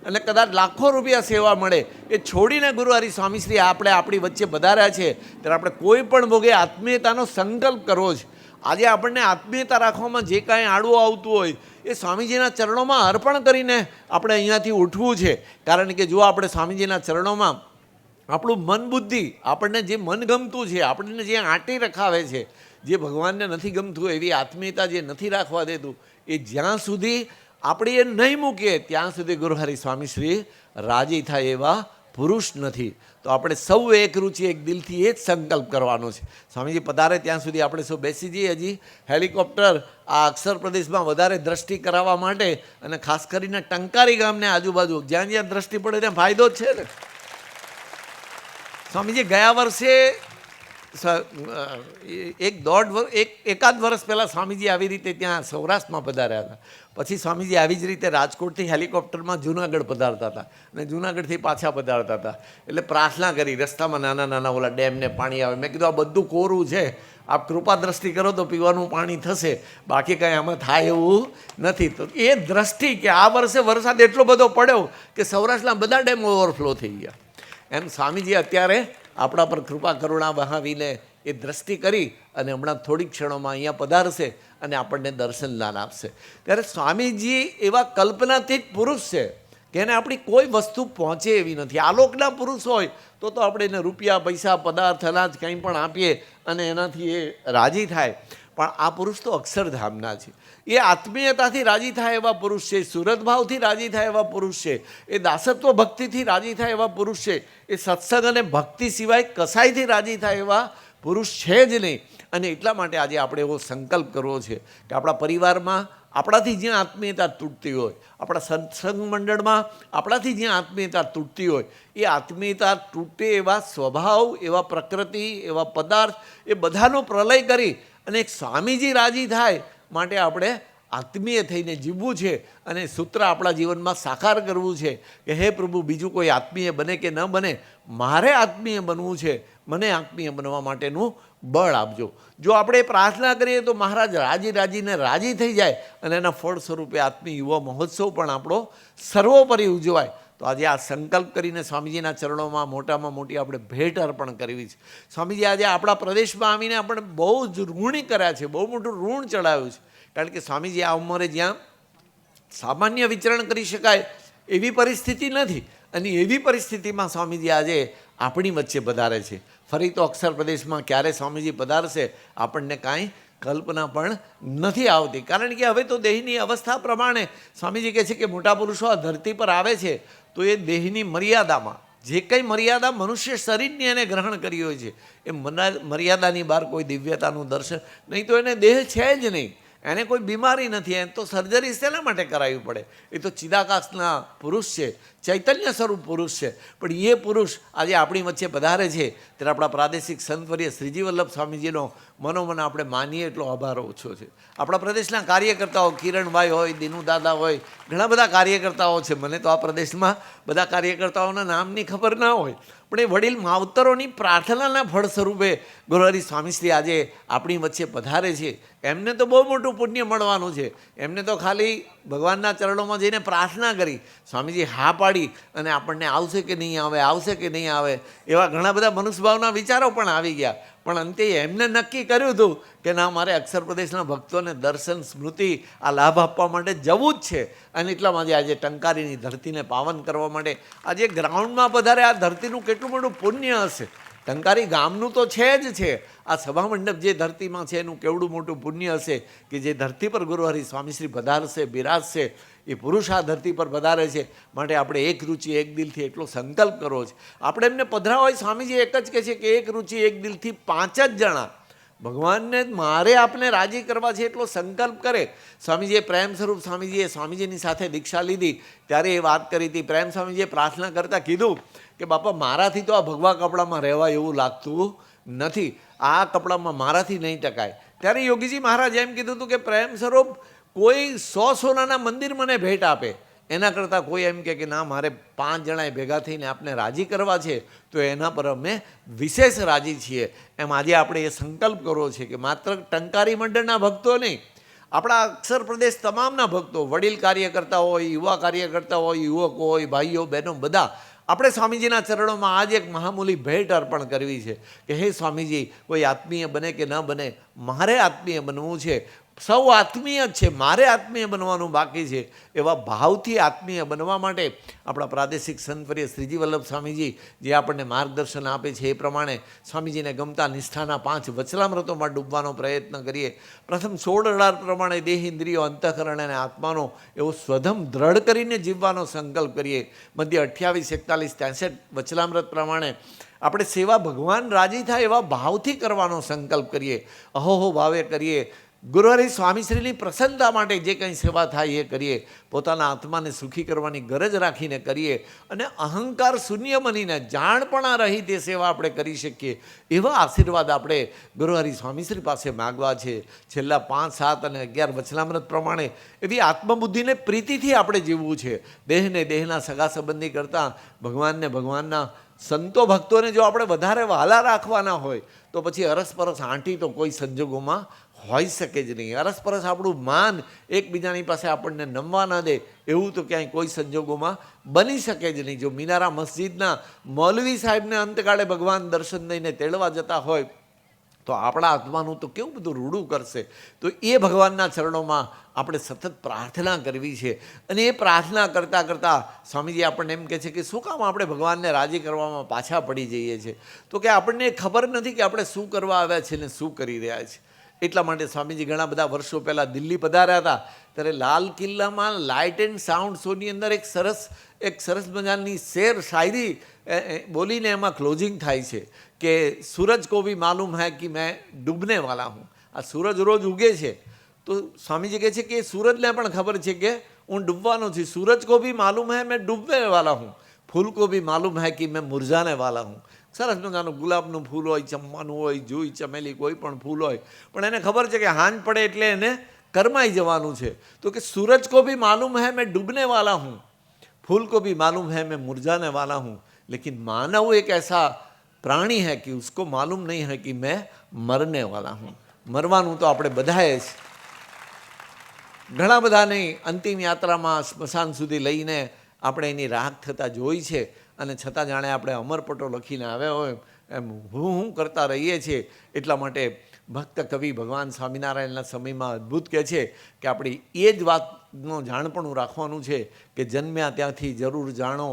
A: અને કદાચ લાખો રૂપિયા સેવા મળે એ છોડીને ગુરુહરિ સ્વામીશ્રી આપણે આપણી વચ્ચે પધાર્યા છે, ત્યારે આપણે કોઈ પણ ભોગે આત્મીયતાનો સંકલ્પ કરવો છે. આજે આપણને આત્મીયતા રાખવામાં જે કાંઈ આડું આવતું હોય એ સ્વામીજીના ચરણોમાં અર્પણ કરીને આપણે અહીંયાથી ઉઠવું છે. કારણ કે જો આપણે સ્વામીજીના ચરણોમાં આપણું મન બુદ્ધિ, આપણને જે મન ગમતું છે, આપણને જે આંટી રખાવે છે, જે ભગવાનને નથી ગમતું એવી આત્મીયતા જે નથી રાખવા દેતું, એ જ્યાં સુધી આપણે એ નહીં મૂકીએ ત્યાં સુધી ગુરુહરિ સ્વામીશ્રી રાજી થાય એવા પુરુષ નથી. તો આપણે સૌ એક રૂચિ એક દિલથી એ જ સંકલ્પ કરવાનો છે. સ્વામીજી પધારે ત્યાં સુધી આપણે સૌ બેસી જઈએ. હજી હેલિકોપ્ટર આ અક્ષર પ્રદેશમાં વધારે દ્રષ્ટિ કરાવવા માટે, અને ખાસ કરીને ટંકારી ગામને આજુબાજુ જ્યાં જ્યાં દ્રષ્ટિ પડે ત્યાં ફાયદો જ છે ને. સ્વામીજી ગયા વર્ષે એકાદ વર્ષ પહેલાં સ્વામીજી આવી રીતે ત્યાં સૌરાષ્ટ્રમાં પધાર્યા હતા. પછી સ્વામીજી આવી જ રીતે રાજકોટથી હેલિકોપ્ટરમાં જુનાગઢ પધારતા હતા અને જુનાગઢથી પાછા પધારતા હતા. એટલે પ્રાર્થના કરી, રસ્તામાં નાના નાના ઓલા ડેમને પાણી આવે. મેં કીધું આ બધું કોરું છે, આપ કૃપા દ્રષ્ટિ કરો તો પીવાનું પાણી થશે, બાકી કાંઈ આમાં થાય એવું નથી. તો એ દ્રષ્ટિ કે આ વર્ષે વરસાદ એટલો બધો પડ્યો કે સૌરાષ્ટ્રના બધા ડેમ ઓવરફ્લો થઈ ગયા. એમ સ્વામીજી અત્યારે આપણા પર કૃપા કરુણા વહાવીને એ દ્રષ્ટિ કરી અને હમણાં થોડીક ક્ષણોમાં અહીંયા પધારશે અને આપણને દર્શન દાન આપશે. ત્યારે સ્વામીજી એવા કલ્પનાતીત પુરુષ છે કે એને આપણી કોઈ વસ્તુ પહોંચે એવી નથી. આલોકના પુરુષ હોય તો આપણે એને રૂપિયા પૈસા પદાર્થ અનાજ કંઈ પણ આપીએ અને એનાથી એ રાજી થાય. પણ આ પુરુષ તો અક્ષરધામના છે. એ આત્મીયતાથી રાજી થાય એવા પુરુષ છે, સુરત ભાવથી રાજી થાય એવા પુરુષ છે, એ દાસત્વ ભક્તિથી રાજી થાય એવા પુરુષ છે, એ સત્સંગ અને ભક્તિ સિવાય કસાઈથી રાજી થાય એવા પુરુષ છે જ નહીં. અને એટલા માટે આજે આપણે એવો સંકલ્પ કરવો છે કે આપણા પરિવારમાં આપણાથી જ્યાં આત્મીયતા તૂટતી હોય, આપણા સત્સંગ મંડળમાં આપણાથી જ્યાં આત્મીયતા તૂટતી હોય, એ આત્મીયતા તૂટે એવા સ્વભાવ, એવા પ્રકૃતિ, એવા પદાર્થ, એ બધાનો પ્રલય કરી અને એક સ્વામીજી રાજી થાય માટે આપણે આત્મીય થઈને જીવવું છે. અને સૂત્ર આપણા જીવનમાં સાકાર કરવું છે કે હે પ્રભુ, બીજું કોઈ આત્મીય બને કે ન બને, મારે આત્મીય બનવું છે, મને આત્મીય બનવા માટેનું બળ આપજો. જો આપણે પ્રાર્થના કરીએ તો મહારાજ રાજીને રાજી થઈ જાય અને એના ફળ સ્વરૂપે આત્મીય યુવા મહોત્સવ પણ આપણો સર્વોપરી ઉજવાય. તો આજે આ સંકલ્પ કરીને સ્વામીજીના ચરણોમાં મોટામાં મોટી આપણે ભેટ અર્પણ કરવી છે. સ્વામીજી આજે આપણા પ્રદેશમાં આવીને આપણે બહુ જ ઋણી કર્યા છે, બહુ મોટું ઋણ ચડાવ્યું છે. કારણ કે સ્વામીજી આ ઉંમરે જ્યાં સામાન્ય વિચરણ કરી શકાય એવી પરિસ્થિતિ નથી, અને એવી પરિસ્થિતિમાં સ્વામીજી આજે આપણી વચ્ચે પધારે છે. ફરી તો અક્ષર પ્રદેશમાં ક્યારે સ્વામીજી પધારશે આપણને કાંઈ કલ્પના પણ નથી આવતી. કારણ કે હવે તો દેહની અવસ્થા પ્રમાણે સ્વામીજી કહે છે કે મોટા પુરુષો આ ધરતી પર આવે છે તો એ દેહની મર્યાદામાં, જે કંઈ મર્યાદા મનુષ્ય શરીરની એને ગ્રહણ કરી હોય છે એ મર્યાદાની બહાર કોઈ દિવ્યતાનું દર્શન નહીં, તો એને દેહ છે જ નહીં. એને કોઈ બીમારી નથી, એને તો સર્જરી શેના માટે કરાવવી પડે? એ તો ચિદાકાશના પુરુષ છે, ચૈતન્ય સ્વરૂપ પુરુષ છે. પણ એ પુરુષ આજે આપણી વચ્ચે પધારે છે ત્યારે આપણા પ્રાદેશિક સંતવર્ય શ્રીજી વલ્લભ સ્વામીજીનો મનોમન આપણે માનીએ એટલો આભાર ઓછો છે. આપણા પ્રદેશના કાર્યકર્તાઓ કિરણભાઈ હોય, દિનુદાદા હોય, ઘણા બધા કાર્યકર્તાઓ છે. મને તો આ પ્રદેશમાં બધા કાર્યકર્તાઓના નામની ખબર ના હોય, પણ એ વડીલ માવતરોની પ્રાર્થનાના ફળ સ્વરૂપે ગુરુહરિ સ્વામીશ્રી આજે આપણી વચ્ચે પધારે છે. એમને તો બહુ મોટું પુણ્ય મળવાનું છે. એમને તો ખાલી ભગવાનના ચરણોમાં જઈને પ્રાર્થના કરી, સ્વામીજી હા પાડી અને આપણને આવશે કે નહીં આવે, આવશે કે નહીં આવે, એવા ઘણા બધા મનુષ્યભાવના વિચારો પણ આવી ગયા. પણ અંતે એમને નક્કી કર્યું હતું કે ના, મારે અક્ષર પ્રદેશના ભક્તોને દર્શન, સ્મૃતિ, આ લાભ આપવા માટે જવું જ છે. અને એટલામાં આજે ટંકારીની ધરતીને પાવન કરવા માટે આજે ગ્રાઉન્ડમાં પધારે, આ ધરતીનું કેટલું મોટું પુણ્ય હશે. ટંકારી ગામનું તો છે જ છે, આ સભા મંડપ જે ધરતીમાં છે એનું કેવડું મોટું પુણ્ય હશે કે જે ધરતી પર ગુરુહરિ સ્વામીશ્રી પધારશે, બિરાજશે. એ પુરુષ આ ધરતી પર પધારે છે. માટે આપણે એક રુચિ એક દિલથી એટલો સંકલ્પ કરવો છે. આપણે એમને પધરા હોય, સ્વામીજી એક જ કહે છે કે એક રુચિ એક દિલથી 5 જ જણા ભગવાનને મારે આપને રાજી કરવા છે એટલો સંકલ્પ કરે. સ્વામીજીએ પ્રેમ સ્વરૂપ સ્વામીજીની સાથે દીક્ષા લીધી ત્યારે એ વાત કરી હતી. પ્રેમ સ્વામીજીએ પ્રાર્થના કરતાં કીધું કે બાપા, મારાથી તો આ ભગવા કપડામાં રહેવા એવું લાગતું નથી, આ કપડામાં મારાથી નહીં ટકાય. ત્યારે યોગીજી મહારાજ એમ કીધું હતું કે પ્રેમ સ્વરૂપ કોઈ 100 સોનાના મંદિર મને ભેટ આપે એના કરતાં કોઈ એમ કે ના, મારે 5 જણાએ ભેગા થઈને આપને રાજી કરવા છે તો એના પર અમે વિશેષ રાજી છીએ. એમ આજે આપણે એ સંકલ્પ કરવો છે કે માત્ર ટંકારી મંડળના ભક્તો નહીં, આપણા અક્ષર પ્રદેશ તમામના ભક્તો, વડીલ કાર્યકર્તા હોય, યુવા કાર્યકર્તા હોય, યુવકો હોય, ભાઈઓ બહેનો, બધા આપણે સ્વામીજીના ચરણોમાં આજે એક મહામૂલી ભેટ અર્પણ કરવી છે કે હે સ્વામીજી, કોઈ આત્મીય બને કે ન બને, મારે આત્મીય બનવું છે. સૌ આત્મીય જ છે, મારે આત્મીય બનવાનું બાકી છે. એવા ભાવથી આત્મીય બનવા માટે આપણા પ્રાદેશિક સંતવર્ય શ્રીજી વલ્લભ સ્વામીજી જે આપણને માર્ગદર્શન આપે છે એ પ્રમાણે સ્વામીજીને ગમતા નિષ્ઠાના 5 વચનામૃતોમાં ડૂબવાનો પ્રયત્ન કરીએ. પ્રથમ 16 પ્રમાણે દેહ, ઇન્દ્રિયો, અંતઃકરણ અને આત્માનો એવો સ્વધમ દ્રઢ કરીને જીવવાનો સંકલ્પ કરીએ. મધ્ય 28, 41, 63 વચનામૃત પ્રમાણે આપણે સેવા ભગવાન રાજી થાય એવા ભાવથી કરવાનો સંકલ્પ કરીએ. અહોહો ભાવે કરીએ. ગુરુહરિ સ્વામીશ્રીની પ્રસન્નતા માટે જે કંઈ સેવા થાય એ કરીએ. પોતાના આત્માને સુખી કરવાની ગરજ રાખીને કરીએ અને અહંકાર શૂન્ય બનીને જાણપણા રહી તે સેવા આપણે કરી શકીએ. એવા આશીર્વાદ આપણે ગુરુહરિ સ્વામીશ્રી પાસે માગવા છે. છેલ્લા 5, 7 અને 11 વચનામૃત પ્રમાણે એવી આત્મબુદ્ધિને પ્રીતિથી આપણે જીવવું છે. દેહને દેહના સગા સંબંધી કરતાં ભગવાનને ભગવાનના સંતો ભક્તોને જો આપણે વધારે વહાલા રાખવાના હોય તો પછી અરસપરસ આંટી તો કોઈ સંજોગોમાં હોઈ શકે જ નહીં. અરસપરસ આપણું માન એકબીજાની પાસે આપણને નમવા ન દે એવું તો ક્યાંય કોઈ સંજોગોમાં બની શકે જ નહીં. જો મિનારા મસ્જિદના મૌલવી સાહેબને અંતકાળે ભગવાન દર્શન દઈને તેડવા જતા હોય તો આપણા આત્માનું તો કેવું બધું રૂડું કરશે. તો એ ભગવાનના ચરણોમાં આપણે સતત પ્રાર્થના કરવી છે. અને એ પ્રાર્થના કરતાં કરતાં સ્વામીજી આપણને એમ કહે છે કે શું કામ આપણે ભગવાનને રાજી કરવામાં પાછા પડી જઈએ છીએ? તો કે આપણને ખબર નથી કે આપણે શું કરવા આવ્યા છીએ ને શું કરી રહ્યા છીએ. એટલા માટે સ્વામીજી ઘણા બધા વર્ષો પહેલાં દિલ્હી પધાર્યા હતા ત્યારે લાલ કિલ્લામાં લાઇટ એન્ડ સાઉન્ડ શોની અંદર એક સરસ મજાની શેર શાયરી બોલીને એમાં ક્લોઝિંગ થાય છે કે સૂરજ કો ભી માલુમ હૈ કે મેં ડૂબને વાલા હું. આ સૂરજ રોજ ઉગે છે તો સ્વામીજી કહે છે કે સૂરજને પણ ખબર છે કે હું ડૂબવાનો છું. સૂરજ કો ભી માલુમ હૈ મેં ડૂબને વાલા હું, ફૂલ કો ભી માલુમ હૈ કે મેં મુરઝાને વાલા હું. સરસ મજાનું ગુલાબનું ફૂલ હોય, ચંપાનું હોય, જુઈ, ચમેલી, કોઈ પણ ફૂલ હોય, પણ એને ખબર છે કે હાંજ પડે એટલે એને કરમાઈ જવાનું છે. તો કે સૂરજ કો ભી માલુમ હૈ મેં ડૂબને વાલા હું, फूल को भी मालूम है मैं मुरझाने वाला हूँ, लेकिन मानव एक ऐसा प्राणी है कि उसको मालूम नहीं है कि मैं मरने वाला हूँ. મરવાનું તો આપણે બધાએ જ. ઘણા બધાને અંતિમ યાત્રામાં સ્મશાન સુધી લઈને આપણે એની રાખ થતાં જોઈ છે અને છતાં જાણે આપણે અમરપટો લખીને આવ્યા હોય એમ હું કરતા રહીએ છીએ. એટલા માટે ભક્ત કવિ ભગવાન સ્વામિનારાયણના સમયમાં અદ્ભુત કહે છે કે આપણી એ જ વાતનું જાણપણું રાખવાનું છે કે જન્મ્યા ત્યાંથી જરૂર જાણો,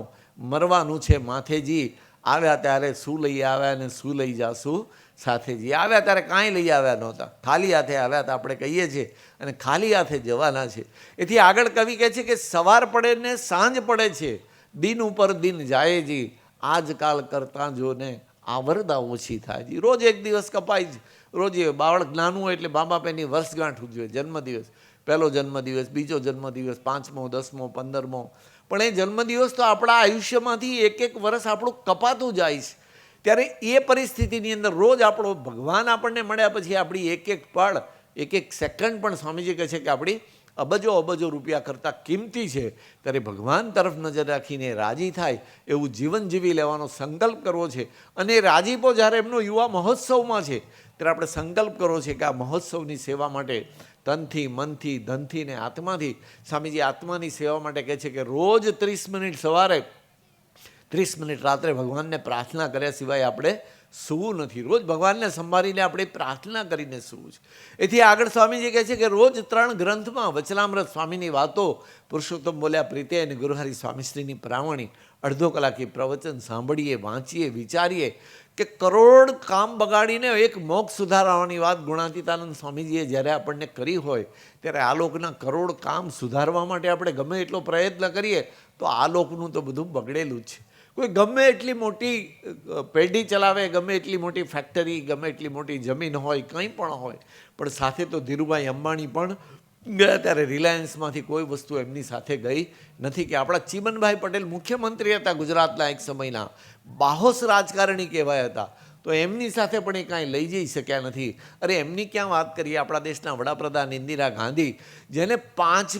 A: મરવાનું છે માથેજી, આવ્યા ત્યારે શું લઈ આવ્યા ને શું લઈ જાશું સાથેજી. આવ્યા ત્યારે કાંઈ લઈ આવ્યા નહોતા, ખાલી હાથે આવ્યા હતા આપણે કહીએ છીએ અને ખાલી હાથે જવાના છે. એથી આગળ કવિ કહે છે કે સવાર પડે ને સાંજ પડે છે, દિન ઉપર દિન જાયજી, આજકાલ કરતાં જો ને આવરદા ઓછી થાય જી. રોજ એક દિવસ કપાય જ, રોજ એ બાળક નાનું હોય એટલે મા બાપ એની વર્ષગાંઠ ઉજવે, જન્મદિવસ, પહેલો જન્મદિવસ, બીજો જન્મદિવસ, 5મો, 10મો, 15મો. પણ એ જન્મદિવસ તો આપણા આયુષ્યમાંથી એક વર્ષ આપણું કપાતું જાય છે. ત્યારે એ પરિસ્થિતિની અંદર રોજ આપણો ભગવાન આપણને મળ્યા પછી આપણી એક પળ, એક સેકન્ડ પણ સ્વામીજી કહે છે કે આપણી અબજો રૂપિયા કરતાં કિંમતી છે. ત્યારે ભગવાન તરફ નજર રાખીને રાજી થાય એવું જીવન જીવી લેવાનો સંકલ્પ કરવો છે. અને રાજીપો જ્યારે એમનો યુવા મહોત્સવમાં છે ત્યારે આપણે સંકલ્પ કરવો છે કે આ મહોત્સવની સેવા માટે તનથી, મનથી, ધનથી ને આત્માથી, સ્વામીજી આત્માની સેવા માટે કહે છે કે રોજ 30 મિનિટ સવારે, 30 મિનિટ રાત્રે ભગવાનને પ્રાર્થના કર્યા સિવાય આપણે સૂવું નથી. રોજ ભગવાનને સંભાળીને આપણે પ્રાર્થના કરીને સૂવું છે. એથી આગળ સ્વામીજી કહે છે કે રોજ 3 ગ્રંથમાં વચનામૃત સ્વામીની વાતો, પુરુષોત્તમ બોલ્યા પ્રીતે અને ગુરુહરિ સ્વામીશ્રીની પ્રાવણી, અડધો કલાકે પ્રવચન સાંભળીએ, વાંચીએ, વિચારીએ કે કરોડ કામ બગાડીને એક મોક્ષ સુધારવાની વાત ગુણાતીતાનંદ સ્વામીજીએ જ્યારે આપણને કરી હોય ત્યારે આ લોકના કરોડ કામ સુધારવા માટે આપણે ગમે એટલો પ્રયત્ન કરીએ તો આ લોકનું તો બધું બગડેલું જ છે. કોઈ ગમે એટલી મોટી પેઢી ચલાવે, ગમે એટલી મોટી ફેક્ટરી, ગમે એટલી મોટી જમીન હોય, કંઈ પણ હોય, પણ સાથે તો ધીરુભાઈ અંબાણી પણ ગયા ત્યારે રિલાયન્સમાંથી કોઈ વસ્તુ એમની સાથે ગઈ નથી. કે આપણા ચીમનભાઈ પટેલ મુખ્યમંત્રી હતા ગુજરાતના એક સમયના, બાહોશ રાજકારણી કહેવાય હતા, તો એમની સાથે પણ એ કાંઈ લઈ જઈ શક્યા નથી. અરે એમની ક્યાં વાત કરીએ, આપણા દેશના વડાપ્રધાન ઇન્દિરા ગાંધી, જેને પાંચ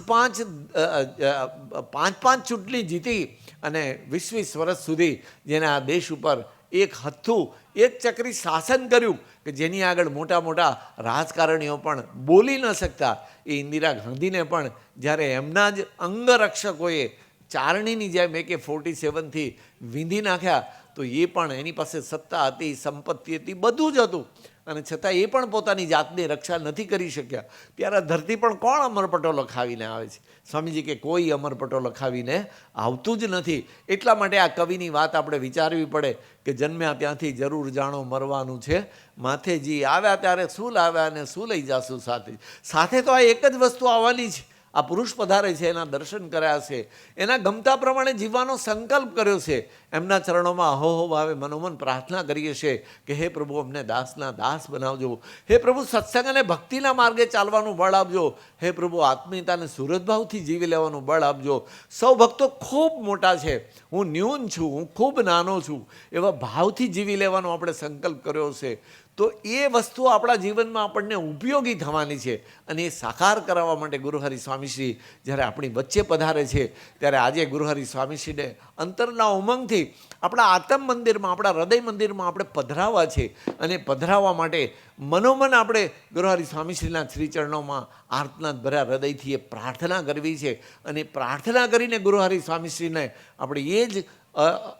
A: ચૂંટણી જીતી અને 20 વર્ષ સુધી જેને આ દેશ ઉપર એક હથ્થું, એક ચક્રી શાસન કર્યું કે જેની આગળ મોટા રાજકારણીઓ પણ બોલી ન શકતા, એ ઇન્દિરા ગાંધીને પણ જ્યારે એમના જ અંગરક્ષકોએ ચારણીની જેમ AK-47થી વીંધી નાખ્યા તો એ પણ એની પાસે સત્તા હતી, સંપત્તિ હતી, બધું જ હતું, અને છતાં એ પણ પોતાની જાતની રક્ષા નથી કરી શક્યા. ત્યારે ધરતી પણ કોણ અમરપટો લખાવીને આવે છે? સ્વામીજી કે કોઈ અમરપટો લખાવીને આવતું જ નથી. એટલા માટે આ કવિની વાત આપણે વિચારવી પડે કે જન્મ્યા ત્યાંથી જરૂર જાણો મરવાનું છે, માથેજી આવ્યા ત્યારે શું લાવ્યા અને શું લઈ જાશું સાથે. સાથે તો આ એક જ વસ્તુ આવવાની છે. આ પુરુષ પધારે છે, એના દર્શન કર્યા છે, એના ગમતા પ્રમાણે જીવવાનો સંકલ્પ કર્યો છે, એમના ચરણોમાં અહોહો ભાવે મનોમન પ્રાર્થના કરીએ છીએ કે હે પ્રભુ અમને દાસના દાસ બનાવજો, હે પ્રભુ સત્સંગ અને ભક્તિના માર્ગે ચાલવાનું બળ આપજો, હે પ્રભુ આત્મીયતાને સુરતભાવથી જીવી લેવાનું બળ આપજો. સૌ ભક્તો ખૂબ મોટા છે, હું ન્યૂન છું, હું ખૂબ નાનો છું, એવા ભાવથી જીવી લેવાનો આપણે સંકલ્પ કર્યો છે. તો એ વસ્તુ આપણા જીવનમાં આપણને ઉપયોગી થવાની છે. અને એ સાકાર કરાવવા માટે ગુરુહરિ સ્વામીશ્રી જ્યારે આપણી વચ્ચે પધારે છે ત્યારે આજે ગુરુહરિ સ્વામીશ્રીને અંતરના ઉમંગથી આપણા આત્મ મંદિરમાં, આપણા હૃદય મંદિરમાં આપણે પધરાવવા છે. અને પધરાવવા માટે મનોમન આપણે ગુરુહરિ સ્વામીશ્રીના શ્રીચરણોમાં આર્તનાદ ભર્યા હૃદયથી એ પ્રાર્થના કરવી છે. અને પ્રાર્થના કરીને ગુરુહરિ સ્વામીશ્રીને આપણે એ જ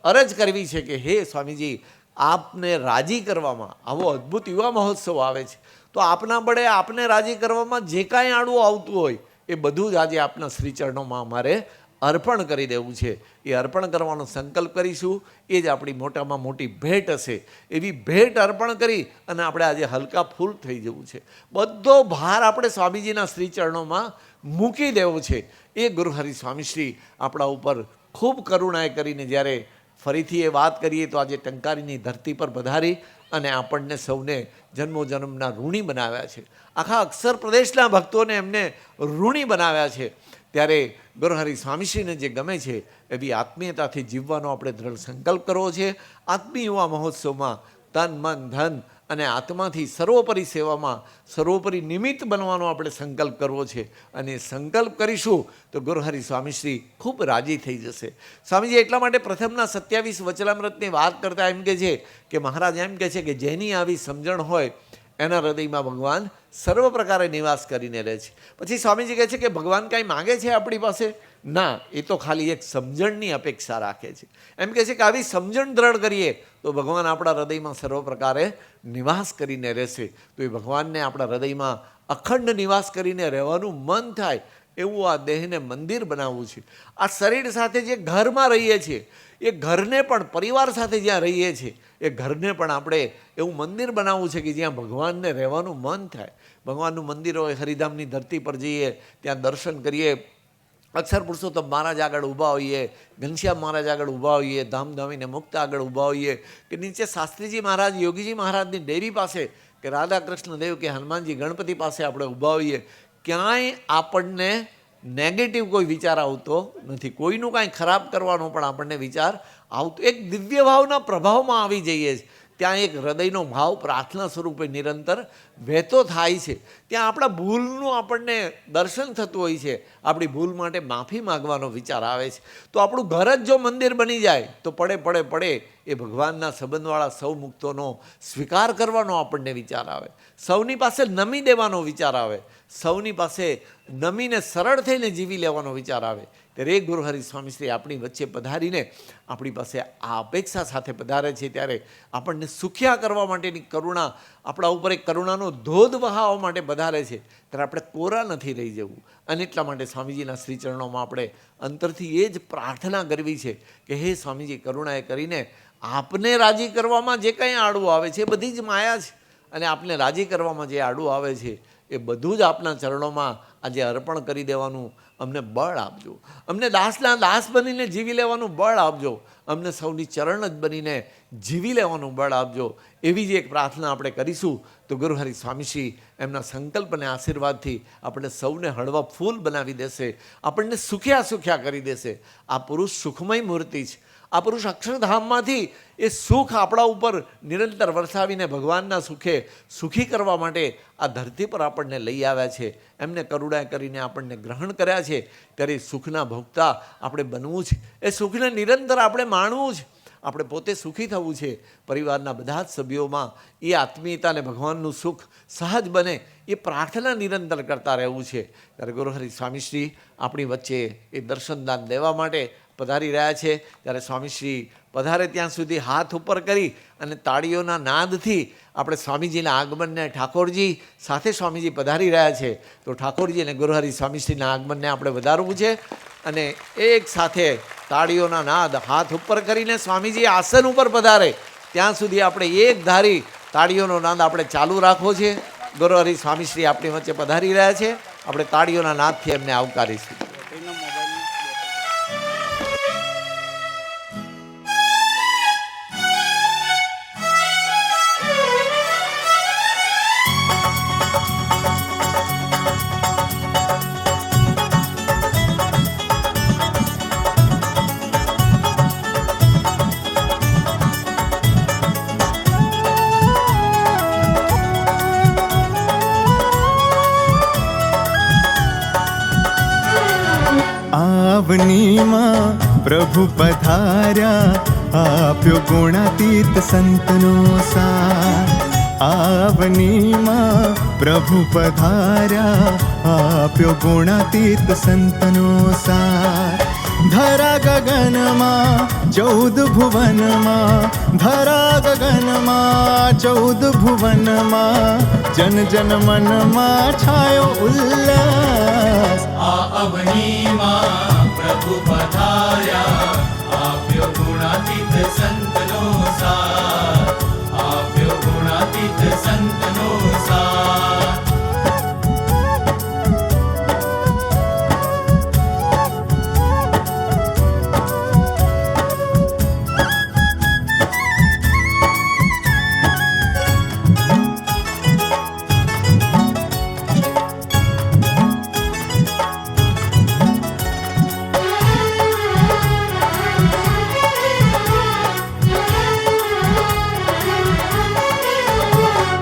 A: અરજ કરવી છે કે હે સ્વામીજી, આપને રાજી કરવામાં આવો અદ્ભુત યુવા મહોત્સવ આવે છે, તો આપના બળે આપને રાજી કરવામાં જે કાંઈ આડું આવતું હોય એ બધું જ આજે આપના શ્રીચરણોમાં અમારે અર્પણ કરી દેવું છે. એ અર્પણ કરવાનો સંકલ્પ કરીશું. એ જ આપણી મોટામાં મોટી ભેટ હશે. એવી ભેટ અર્પણ કરી અને આપણે આજે હલકા ફૂલ થઈ જવું છે. બધો ભાર આપણે સ્વામીજીના શ્રીચરણોમાં મૂકી દેવો છે. એ ગુરુહરિ સ્વામીશ્રી આપણા ઉપર ખૂબ કરુણાએ કરીને જ્યારે ફરીથી એ વાત કરીએ તો આજે ટંકારીની ધરતી પર પધારી અને આપણને સૌને જન્મોજન્મના ઋણી બનાવ્યા છે. આખા અક્ષર પ્રદેશના ભક્તોને એમને ઋણી બનાવ્યા છે. ત્યારે ગુરુહરિ સ્વામીશ્રીને જે ગમે છે એવી આત્મીયતાથી જીવવાનો આપણે દ્રઢ સંકલ્પ કરવો છે. આત્મીય યુવા મહોત્સવમાં તન, મન, ધન અને આત્માથી સર્વોપરી સેવામાં સર્વોપરી નિમિત્ત બનવાનો આપણે સંકલ્પ કરવો છે. અને સંકલ્પ કરીશું તો ગુરુહરિ સ્વામીશ્રી ખૂબ રાજી થઈ જશે. સ્વામીજી એટલા માટે પ્રથમના 27 વચનામૃતની વાત કરતા એમ કહે છે કે મહારાજ એમ કહે છે કે જેની આવી સમજણ હોય એના હૃદયમાં ભગવાન સર્વ પ્રકારે નિવાસ કરીને રહે છે. પછી સ્વામીજી કહે છે કે ભગવાન કાંઈ માગે છે આપણી પાસે? ના, એ તો ખાલી એક સમજણની અપેક્ષા રાખે છે. એમ કહે છે કે આવી સમજણ દ્રઢ કરીએ તો ભગવાન આપણા હૃદયમાં સર્વ પ્રકારે નિવાસ કરીને રહેશે. તો એ ભગવાનને આપણા હૃદયમાં અખંડ નિવાસ કરીને રહેવાનું મન થાય એવું આ દેહને મંદિર બનાવવું છે. આ શરીર સાથે જે ઘરમાં રહીએ છીએ એ ઘરને પણ, પરિવાર સાથે જ્યાં રહીએ છીએ એ ઘરને પણ આપણે એવું મંદિર બનાવવું છે કે જ્યાં ભગવાનને રહેવાનું મન થાય. ભગવાનનું મંદિર હોય, હરિધામની ધરતી પર જઈએ, ત્યાં દર્શન કરીએ, અક્ષર પુરુષોત્તમ મહારાજ આગળ ઊભા હોઈએ, ઘનશ્યામ મહારાજ આગળ ઊભા હોઈએ, ધામધામીને મુક્ત આગળ ઊભા હોઈએ, કે નીચે શાસ્ત્રીજી મહારાજ, યોગીજી મહારાજની ડેરી પાસે કે રાધા કૃષ્ણ દેવ કે હનુમાનજી ગણપતિ પાસે આપણે ઊભા હોઈએ, ક્યાંય આપણને નેગેટિવ કોઈ વિચાર આવતો નથી, કોઈનું કાંઈ ખરાબ કરવાનો પણ આપણને વિચાર આવતો, એક દિવ્ય ભાવના પ્રભાવમાં આવી જઈએ છીએ. ત્યાં એક હૃદયનો ભાવ પ્રાર્થના સ્વરૂપે નિરંતર વહેતો થાય છે. ત્યાં આપણા ભૂલનું આપણને દર્શન થતું હોય છે, આપણી ભૂલ માટે માફી માગવાનો વિચાર આવે છે. તો આપણું ઘર જ જો મંદિર બની જાય તો પડે એ ભગવાનના સંબંધવાળા સૌ મુક્તોનો સ્વીકાર કરવાનો આપણને વિચાર આવે, સૌની પાસે નમી દેવાનો વિચાર આવે, સૌની પાસે નમીને સરળ થઈને જીવી લેવાનો વિચાર આવે. ત્યારે ગુરુહરિ સ્વામીશ્રી આપણી વચ્ચે પધારીને આપણી પાસે આ અપેક્ષા સાથે પધારે છે, ત્યારે આપણને સુખ્યા કરવા માટેની કરુણા, આપણા ઉપર એક કરુણાનો ધોધ વહાવવા માટે પધારે છે. ત્યારે આપણે કોરા નથી રહી જવું. અને એટલા માટે સ્વામીજીના શ્રીચરણોમાં આપણે અંતરથી એ જ પ્રાર્થના કરવી છે કે હે સ્વામીજી, કરુણાએ કરીને આપને રાજી કરવામાં જે કંઈ આડું આવે છે એ બધી જ માયા છે, અને આપને રાજી કરવામાં જે આડું આવે છે એ બધું જ આપના ચરણોમાં આજે અર્પણ કરી દેવાનું અમને બળ આપજો. અમને દાસના દાસ બનીને જીવી લેવાનું બળ આપજો. અમને સૌની ચરણ જ બનીને જીવી લેવાનું બળ આપજો. એવી જ એક પ્રાર્થના આપણે કરીશું તો ગુરુહરિ સ્વામીશ્રી એમના સંકલ્પ અને આશીર્વાદથી આપણે સૌને હળવા ફૂલ બનાવી દેશે, આપણને સુખ્યા કરી દેશે. આ પુરુષ સુખમય મૂર્તિ છે. આ પુરુષ અક્ષરધામમાંથી એ સુખ આપણા ઉપર નિરંતર વરસાવીને ભગવાનના સુખે સુખી કરવા માટે આ ધરતી પર આપણને લઈ આવ્યા છે. એમને કરુણા કરીને આપણને ગ્રહણ કર્યા છે. ત્યારે સુખના ભોગતા આપણે બનવું છે, એ સુખને નિરંતર આપણે માણવું છે, આપણે પોતે સુખી થવું છે. પરિવારના બધા જ સભ્યોમાં એ આત્મીયતા અને ભગવાનનું સુખ સહજ બને એ પ્રાર્થના નિરંતર કરતા રહેવું છે. ત્યારે ગુરુહરિ સ્વામીશ્રી આપણી વચ્ચે એ દર્શનદાન દેવા માટે પધારી રહ્યા છે. ત્યારે સ્વામીશ્રી પધારે ત્યાં સુધી હાથ ઉપર કરી અને તાળીઓના નાદથી આપણે સ્વામીજીના આગમનને, ઠાકોરજી સાથે સ્વામીજી પધારી રહ્યા છે તો ઠાકોરજી અને ગુરુહરિ સ્વામીશ્રીના આગમનને આપણે વધારવું છે. અને એક સાથે તાળીઓના નાદ હાથ ઉપર કરીને સ્વામીજી આસન ઉપર પધારે ત્યાં સુધી આપણે એક ધારી તાળીઓનો નાદ આપણે ચાલુ રાખવો છે. ગુરુહરિ સ્વામીશ્રી આપણી વચ્ચે પધારી રહ્યા છે, આપણે તાળીઓના નાદથી એમને આવકારીશું.
B: आवनीમાં પ્રભુ પધાર્યા, આપ્યો ગુણાતીત સંતનો સાર. આવનીમાં પ્રભુ પધાર્યા, આપ્યો ગુણાતીત સંતનો સાર. ધરા ગગનમાં 14 ભુવનમાં, ધરા ગગનમાં 14 ભુવનમાં, જન જન મનમાં છાયો ઉલ્લાસ.
C: આ અવનીમાં પ્રભુ પધાર્યા, આપ્યો ગુણાતીત સંતનો સાર, આપ્યો ગુણાતીત સંતનો સાર.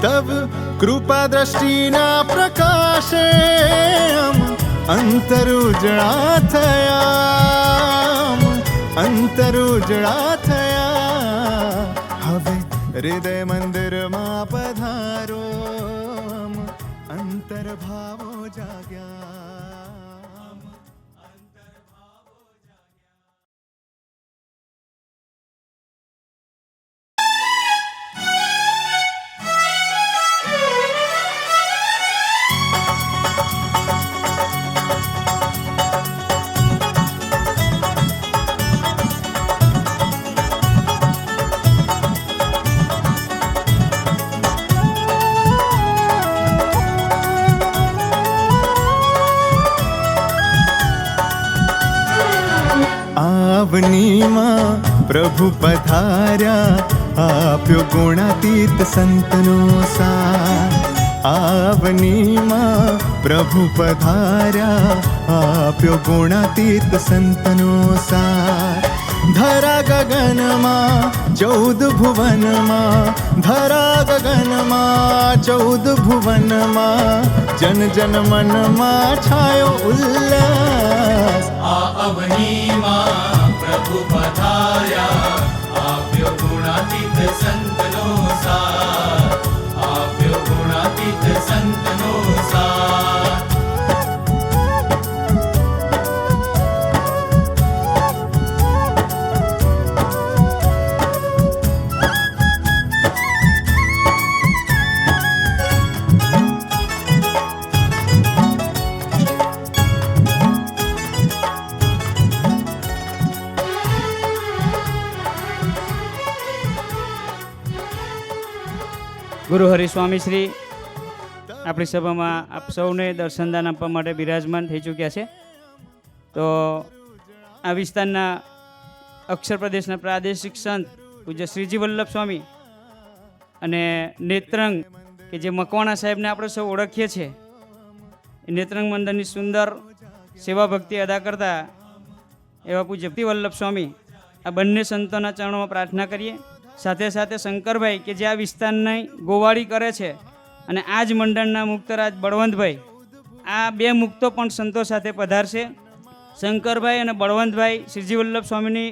B: તબ કૃપા દ્રષ્ટિના પ્રકાશે અંતર ઉજળા થયા, અંતર ઉજળા થયા. હવે હૃદય મંદિરમાં પધારો, અંતર ભાવો જાગ્યા. આવનીમાં પ્રભુ પધાર્યા, આપ્યો ગુણાતીત સંતનો સાથ. આવનીમાં પ્રભુ પધાર્યા, આપ્યો ગુણાતીત સંતનો સાથ. ધરા ગગનમાં 14 ભુવનમાં, ધરા ગગનમાં 14 ભુવનમાં, જન જન મનમાં છાયો ઉલ્લાસ.
C: આ અવનીમાં પ્રભુ પધાર્યા, આપ્યો ગુણાતીત સંતનો સાથ, આપ્યો ગુણાતીત સંતનો સાથ.
D: ગુરુ હરિસ્વામી શ્રી આપણી સભામાં આપ સૌને દર્શનદાન આપવા માટે બિરાજમાન થઈ ચૂક્યા છે. તો આ વિસ્તારના અક્ષર પ્રદેશના પ્રાદેશિક સંત પૂજ્ય શ્રીજી વલ્લભ સ્વામી અને નેત્રંગ કે જે મકવાણા સાહેબને આપણે સૌ ઓળખીએ છીએ, એ નેત્રંગ મંદિરની સુંદર સેવા ભક્તિ અદા કરતા એવા પૂજ્ય વલ્લભ સ્વામી, આ બંને સંતોના ચરણોમાં પ્રાર્થના કરીએ. સાથે સાથે શંકરભાઈ કે જે આ વિસ્તારની ગોવાળી કરે છે, અને આ જ મંડળના મુક્તરાજ બળવંતભાઈ, આ બે મુક્તો પણ સંતો સાથે પધારશે. શંકરભાઈ અને બળવંતભાઈ શ્રીજી વલ્લભ સ્વામીની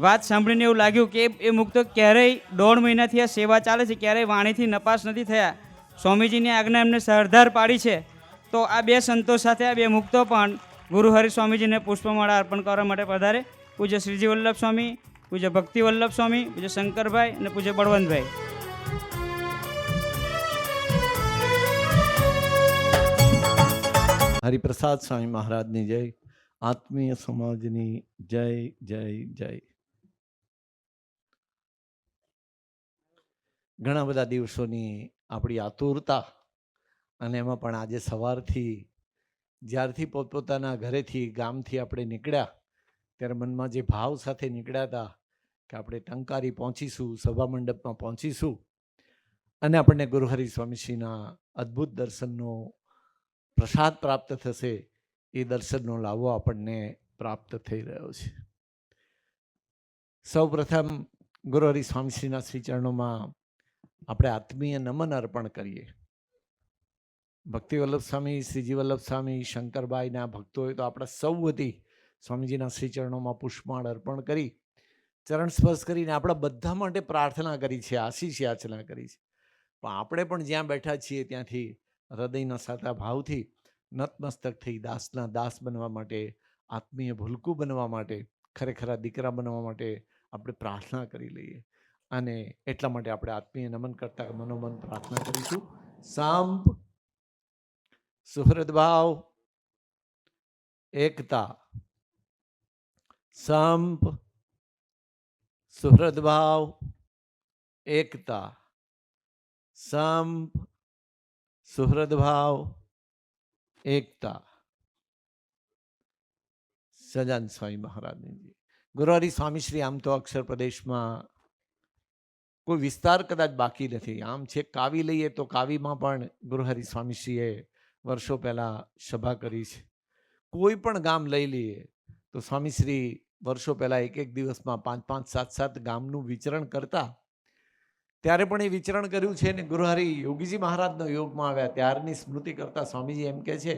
D: વાત સાંભળીને એવું લાગ્યું કે એ મુક્તો ક્યારેય 1.5 મહિનાથી આ સેવા ચાલે છે, ક્યારેય વાણીથી નપાસ નથી થયા. સ્વામીજીની આજ્ઞા એમને સરદાર પાડી છે. તો આ બે સંતો સાથે આ બે મુક્તો પણ ગુરુ હરિસ્વામીજીને પુષ્પમાળા અર્પણ કરવા માટે પધારે. પૂજ્ય શ્રીજી વલ્લભ સ્વામી, પૂજ્ય ભક્તિ વલ્લભ સ્વામી, પૂજ્ય શંકરભાઈ અને પૂજ્ય બળવંતભાઈ.
A: હરિપ્રસાદ સ્વામી મહારાજની જય, આત્મીય સમાજની જય જય જય. ઘણા બધા દિવસોની આપણી આતુરતા, અને એમાં પણ આજે સવારથી જ્યારથી પોતપોતાના ઘરેથી ગામથી આપણે નીકળ્યા ત્યારે મનમાં જે ભાવ સાથે નીકળ્યા હતા કે આપણે ટંકારી પહોંચીશું, સભા મંડપમાં પહોંચીશું અને આપણને ગુરુ હરિસ્વામીશ્રીના અદ્ભુત દર્શનનો પ્રસાદ પ્રાપ્ત થશે, એ દર્શનનો લાવો આપણને પ્રાપ્ત થઈ રહ્યો છે. સૌ પ્રથમ ગુરુ હરિસ્વામીશ્રીના શ્રી ચરણોમાં આપણે આત્મીય નમન અર્પણ કરીએ. ભક્તિ વલ્લભ સ્વામી, શ્રીજી વલ્લભ સ્વામી, શંકરબાઈના ભક્તો હોય તો આપણા સૌ વતી સ્વામીજીના શ્રી ચરણોમાં પુષ્પમાળ અર્પણ કરી, ચરણ સ્પર્શ કરીને આપણા બધા માટે પ્રાર્થના કરી છે, આશીષ યાચના કરી છે. પણ આપણે પણ જ્યાં બેઠા છીએ ત્યાંથી હૃદયના સાચા ભાવથી નતમસ્તક થઈ દાસના દાસ બનવા માટે, આત્મીય ભૂલકું બનવા માટે, ખરેખરા દીકરા બનવા માટે આપણે પ્રાર્થના કરી લઈએ. અને એટલા માટે આપણે આત્મીય નમન કરતા મનોમન પ્રાર્થના કરીશું. સાંપ સુહૃદભાવ એકતા, સંપ સુહૃદભાવ એકતા, સંપ સુહૃદભાવ એકતા. સજાન સ્વામી મહારાજની. ગુરુ હરિસ્વામી શ્રી આમ તો અક્ષર પ્રદેશમાં કોઈ વિસ્તાર કદાચ બાકી નથી. આમ છે કાવી લઈએ તો કાવીમાં પણ ગુરુ હરિસ્વામીશ્રીએ વર્ષો પહેલાં સભા કરી છે. કોઈ પણ ગામ લઈ લઈએ તો સ્વામીશ્રી વર્ષો પહેલાં એક દિવસમાં 5, 7 ગામનું વિચરણ કરતા. ત્યારે પણ એ વિચરણ કર્યું છે ને ગુરુ હરિ યોગીજી મહારાજનો યોગમાં આવ્યા ત્યારની સ્મૃતિ કરતા સ્વામીજી એમ કહે છે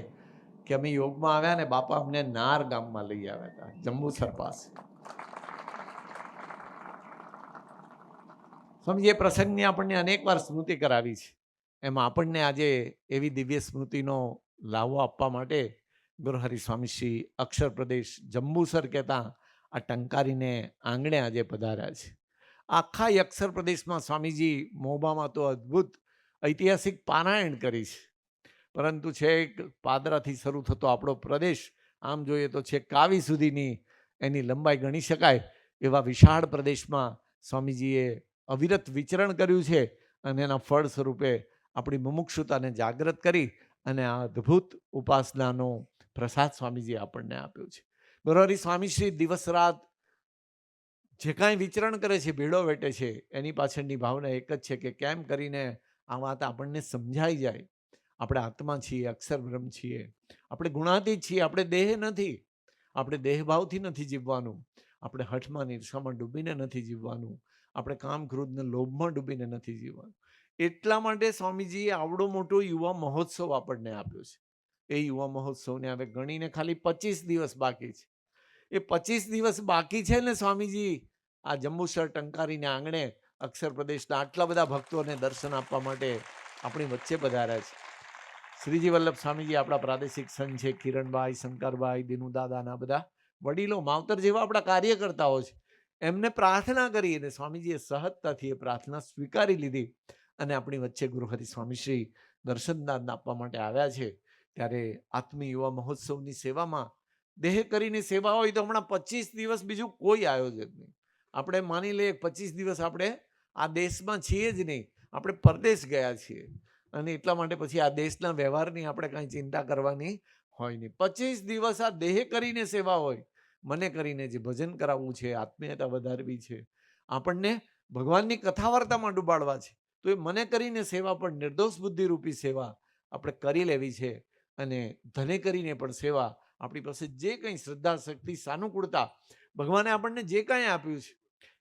A: કે અમે યોગમાં આવ્યા ને બાપા અમને નાર ગામમાં લઈ આવ્યા હતા, જંબુસર પાસે. સ્વામીજી એ પ્રસંગની આપણને અનેક વાર સ્મૃતિ કરાવી છે. એમાં આપણને આજે એવી દિવ્ય સ્મૃતિનો લાવો આપવા માટે ગુરુ હરિસ્વામીશ્રી અક્ષર પ્રદેશ જંબુસર કહેતા આ ટંકારીને આંગણે આજે પધાર્યા છે. આખા અક્ષર પ્રદેશમાં સ્વામીજી મોબામાં તો અદ્ભુત ઐતિહાસિક પારાયણ કરી છે. પરંતુ છેક પાદરાથી શરૂ થતો આપણો પ્રદેશ આમ જોઈએ તો છેક કાવી સુધીની એની લંબાઈ ગણી શકાય એવા વિશાળ પ્રદેશમાં સ્વામીજીએ અવિરત વિચરણ કર્યું છે. અને એના ફળ સ્વરૂપે આપણી મુમુક્ષુતાને જાગૃત કરી અને આ અદ્ભુત ઉપાસનાનો પ્રસાદ સ્વામીજીએ આપણને આપ્યો છે. ગુરુ હરિ સ્વામીશ્રી દિવસ રાત જે કાંઈ વિચરણ કરે છે, ભેડો વેટે છે, એની પાછળની ભાવના એક જ છે કે કેમ કરીને આ વાત આપણને સમજાઈ જાય. આપણે આત્મા છીએ, અક્ષર બ્રહ્મ છીએ, આપણે ગુણાતીત છીએ, આપણે દેહ નથી. આપણે દેહભાવથી નથી જીવવાનું, આપણે હઠમાં ઈર્ષામાં ડૂબીને નથી જીવવાનું, આપણે કામ ક્રોધને લોભમાં ડૂબીને નથી જીવવાનું. એટલા માટે સ્વામીજીએ આવડો મોટો યુવા મહોત્સવ આપણને આપ્યો છે. એ યુવા મહોત્સવને હવે ગણીને ખાલી 25 દિવસ બાકી છે. એ 25 દિવસ બાકી છે ને સ્વામીજી આ જંબુસર ટંકારીને આંગણે અક્ષર પ્રદેશના આટલા બધા ભક્તોને દર્શન આપવા માટે આપણી વચ્ચે પધાર્યા છે. શ્રીજી વલ્લભ સ્વામીજી આપણા પ્રાદેશિક સંત છે, કિરણભાઈ, શંકરભાઈ, દિનુદાદાના બધા વડીલો, માવતર જેવા આપણા કાર્યકર્તાઓ છે. એમને પ્રાર્થના કરી અને સ્વામીજીએ સહજતાથી એ પ્રાર્થના સ્વીકારી લીધી અને આપણી વચ્ચે ગુરુહરિ સ્વામીશ્રી દર્શનદાન આપવા માટે આવ્યા છે. ત્યારે આત્મી યુવા મહોત્સવની સેવામાં દેહ કરીને સેવા હોય તો હમણાં 25 દિવસ બીજું કોઈ આયોજન નહીં. આપણે માની લઈએ 25 દિવસ આપણે આ દેશમાં છીએ જ નહીં, આપણે પરદેશ ગયા છીએ અને એટલા માટે પછી આ દેશના વ્યવહારની આપણે કાંઈ ચિંતા કરવાની હોય નહીં. 25 દિવસ આ દેહ કરીને સેવા હોય, મને કરીને જે ભજન કરાવવું છે, આત્મીયતા વધારવી છે, આપણને ભગવાનની કથા વાર્તામાં ડૂબાડવા છે, તો એ મને કરીને સેવા પણ નિર્દોષ બુદ્ધિરૂપી સેવા આપણે કરી લેવી છે. અને ધને કરીને પણ સેવા, આપણી પાસે જે કંઈ શ્રદ્ધા, શક્તિ, સાનુકૂળતા ભગવાને આપણને જે કાંઈ આપ્યું છે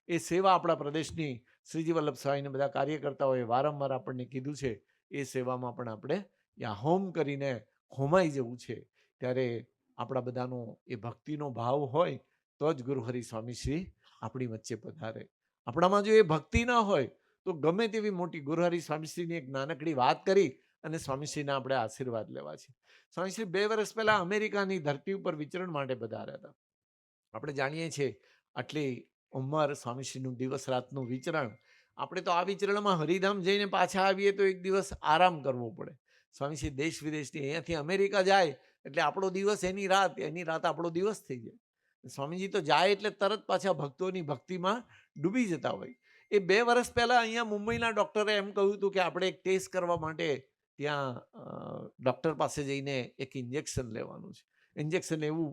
A: એ સેવા આપણા પ્રદેશની શ્રીજી વલ્લભ સ્વામીને બધા કાર્યકર્તાઓએ વારંવાર આપણને કીધું છે. એ સેવામાં પણ આપણે યા હોમ કરીને હોમાઈ જવું છે. ત્યારે આપણા બધાનો એ ભક્તિનો ભાવ હોય તો જ ગુરુહરિ સ્વામીશ્રી આપણી વચ્ચે પધારે. આપણામાં જો એ ભક્તિ ન હોય તો ગમે તેવી મોટી, ગુરુહરિ સ્વામીશ્રીની એક નાનકડી વાત કરી અને સ્વામીશ્રીના આપણે આશીર્વાદ લેવા છે. સ્વામીશ્રી 2 વર્ષ પહેલા અમેરિકાની ધરતી ઉપર વિચરણ માટે પધાર્યા હતા. આપણે જાણીએ છીએ આટલી ઉંમર, સ્વામીશ્રીનું દિવસ રાતનું વિચરણ. આપણે તો આ વિચરણમાં હરિધામ જઈને પાછા આવીએ તો એક દિવસ આરામ કરવો પડે. સ્વામીશ્રી દેશ વિદેશની, અહીંયાથી અમેરિકા જાય એટલે આપણો દિવસ એની રાત, એની રાત આપણો દિવસ થઈ જાય. સ્વામીજી તો જાય એટલે તરત પાછા ભક્તોની ભક્તિમાં ડૂબી જતા હોય. એ 2 વર્ષ પહેલા અહીંયા મુંબઈના ડૉક્ટરે એમ કહ્યું હતું કે આપણે એક ટેસ્ટ કરવા માટે ત્યાં ડૉક્ટર પાસે જઈને એક ઇન્જેક્શન લેવાનું છે. ઇન્જેક્શન એવું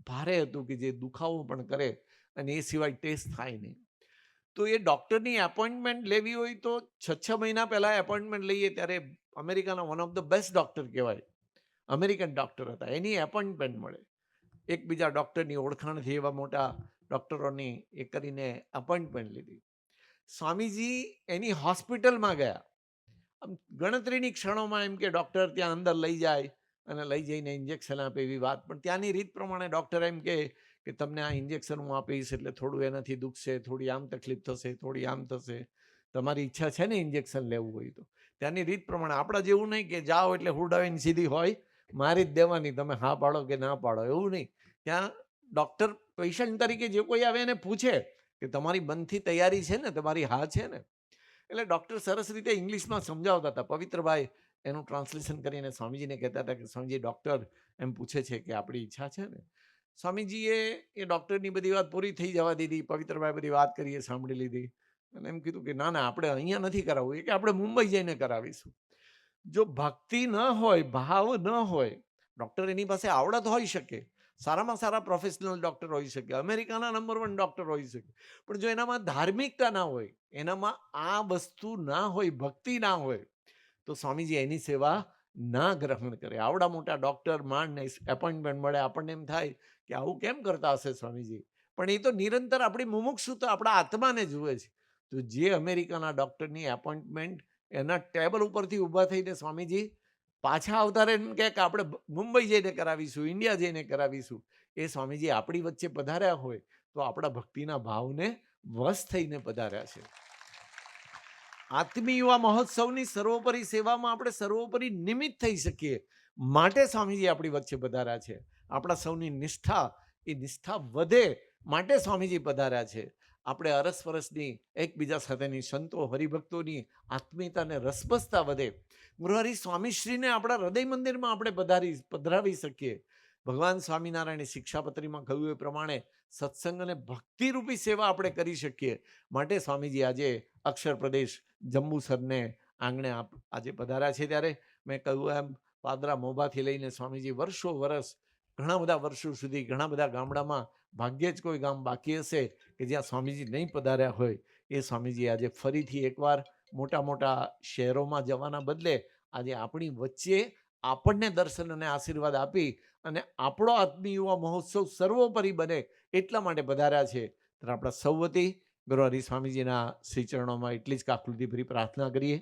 A: ભારે હતું કે જે દુખાવો પણ કરે અને એ સિવાય ટેસ્ટ થાય નહીં. તો એ ડૉક્ટરની એપોઇન્ટમેન્ટ લેવી હોય તો 6 મહિના પહેલાં એપોઇન્ટમેન્ટ લઈએ ત્યારે અમેરિકાના one of the best doctor કહેવાય, અમેરિકન ડૉક્ટર હતા, એની એપોઇન્ટમેન્ટ મળે. એકબીજા ડૉક્ટરની ઓળખાણથી એવા મોટા ડૉક્ટરોની એ કરીને એપોઇન્ટમેન્ટ લીધી. સ્વામીજી એની હોસ્પિટલમાં ગયા. આમ ગણતરીની ક્ષણોમાં એમ કે ડૉક્ટર ત્યાં અંદર લઈ જાય અને લઈ જઈને ઇન્જેક્શન આપે એવી વાત, પણ ત્યાંની રીત પ્રમાણે ડૉક્ટર એમ કે તમને આ ઇન્જેક્શન હું આપીશ એટલે થોડું એનાથી દુખશે, થોડી આમ તકલીફ થશે, થોડી આમ થશે, તમારી ઈચ્છા છે ને ઇન્જેક્શન લેવું હોય તો. ત્યાંની રીત પ્રમાણે, આપણા જેવું નહીં કે જાઓ એટલે હુડાવીને સીધી હોય મારી જ દેવાની, તમે હા પાડો કે ના પાડો, એવું નહીં. ત્યાં ડૉક્ટર પેશન્ટ તરીકે જે કોઈ આવે એને પૂછે કે તમારી બંધથી તૈયારી છે ને, તમારી હા છે ને. એટલે ડૉક્ટર સરસ રીતે ઇંગ્લિશમાં સમજાવતા હતા. પવિત્રભાઈ એનું ટ્રાન્સલેશન કરીને સ્વામીજીને કહેતા હતા કે સ્વામીજી, ડૉક્ટર એમ પૂછે છે કે આપણી ઈચ્છા છે ને. સ્વામીજીએ એ ડૉક્ટરની બધી વાત પૂરી થઈ જવા દીધી. પવિત્રભાઈ બધી વાત કરીએ સાંભળી લીધી અને એમ કીધું કે ના ના, આપણે અહીંયા નથી કરાવવું, એ કે આપણે મુંબઈ જઈને કરાવીશું. જો ભક્તિ ન હોય, ભાવ ન હોય, ડૉક્ટર એની પાસે આવડત હોઈ શકે, સારામાં સારા પ્રોફેશનલ ડૉક્ટર હોઈ શકે, અમેરિકાના નંબર 1 ડૉક્ટર હોઈ શકે, પણ જો એનામાં ધાર્મિકતા ના હોય, એનામાં આ વસ્તુ ના હોય, ભક્તિ ના હોય, તો સ્વામીજી એની સેવા ના ગ્રહણ કરે. આવડા મોટા ડૉક્ટર માંડને એપોઇન્ટમેન્ટ મળે, આપણને એમ થાય કે આવું કેમ કરતા હશે સ્વામીજી, પણ એ તો નિરંતર આપણી મુમુક્ષુતા આપણા આત્માને જુએ છે. તો જે અમેરિકાના ડૉક્ટરની એપોઇન્ટમેન્ટ એના ટેબલ ઉપરથી ઊભા થઈને સ્વામીજી પાછા આવતા રહે એમ કે આપણે મુંબઈ જઈને કરાવીશું, ઇન્ડિયા જઈને કરાવીશું, એ સ્વામીજી આપણી વચ્ચે પધાર્યા હોય તો આપણા ભક્તિના ભાવને વશ થઈને પધાર્યા છે. આત્મી યુવા મહોત્સવની સર્વોપરી સેવામાં આપણે સર્વોપરી નિમિત્ત થઈ શકીએ માટે સ્વામીજી આપણી વચ્ચે પધાર્યા છે. આપણા સૌની નિષ્ઠા, એ નિષ્ઠા વધે માટે સ્વામીજી પધાર્યા છે. આપણે અરસપરસની એકબીજા સાથેની સંતો હરિભક્તોની આત્મીયતાને રસબસતા વધે. ગુરુહરિ સ્વામીશ્રીને આપણા હૃદય મંદિરમાં આપણે પધરાવી શકીએ. ભગવાન સ્વામિનારાયણે શિક્ષાપત્રીમાં કહ્યું એ પ્રમાણે સત્સંગ અને ભક્તિરૂપી સેવા આપણે કરી શકીએ. માટે સ્વામીજી આજે અક્ષર પ્રદેશ જંબુસરને આંગણે આજે પધાર્યા છે. ત્યારે મેં કહ્યું એમ પાદરા મોભાથી લઈને સ્વામીજી વર્ષો વર્ષ ઘણા બધા વર્ષો સુધી ઘણા બધા ગામડામાં ભાગ્યે જ કોઈ ગામ બાકી હશે કે જ્યાં સ્વામીજી નહીં પધાર્યા હોય. એ સ્વામીજી આજે ફરીથી એકવાર મોટા મોટા શહેરોમાં જવાના બદલે આજે આપણી વચ્ચે આપણને દર્શન અને આશીર્વાદ આપી અને આપણો આત્મીય યુવા મહોત્સવ સર્વોપરી બને એટલા માટે પધાર્યા છે. તો આપણા સૌ વતી ગુરુ હરિ સ્વામીજીના શ્રી ચરણોમાં એટલી જ કાકૃતિભરી પ્રાર્થના કરીએ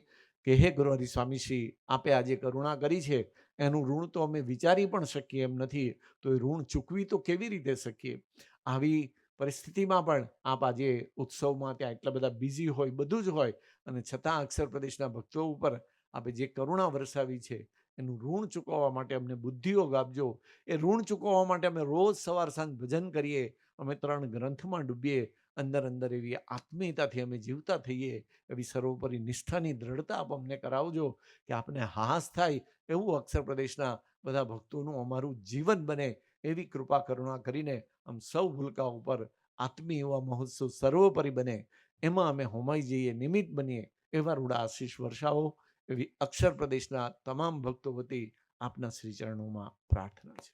A: કે હે ગુરુ હરિ સ્વામીશ્રી, આપે આજે કરુણા કરી છે એનું ઋણ તો અમે વિચારી પણ શકીએ એમ નથી, તો એ ઋણ ચૂકવી તો કેવી રીતે શકીએ. આવી પરિસ્થિતિમાં પણ આપ આજે ઉત્સવમાં ત્યાં એટલા બધા બિઝી હોય, બધું જ હોય, અને છતાં અક્ષર પ્રદેશના ભક્તો ઉપર આપે જે કરુણા વરસાવી છે એનું ઋણ ચૂકવવા માટે અમને બુદ્ધિયોગ આપજો. એ ઋણ ચૂકવવા માટે અમે રોજ સવાર સાંજ ભજન કરીએ, અમે 3 ગ્રંથમાં ડૂબીએ, અંદર અંદર એવી આત્મીયતાથી અમે જીવતા થઈએ, એવી સર્વોપરી નિષ્ઠાની દ્રઢતા આપ અમને કરાવજો કે આપને હાસ થાય એવું અક્ષર પ્રદેશના બધા ભક્તોનું અમારું જીવન બને એવી કૃપા કરુણા કરીને આમ સૌ ભૂલકા ઉપર આત્મીય એવા મહોત્સવ સર્વોપરી બને એમાં અમે હોમાઈ જઈએ, નિમિત્ત બનીએ એવા રૂડા આશીષ વર્ષાવો એવી અક્ષર પ્રદેશના તમામ ભક્તો વતી આપના શ્રી ચરણોમાં પ્રાર્થના છે.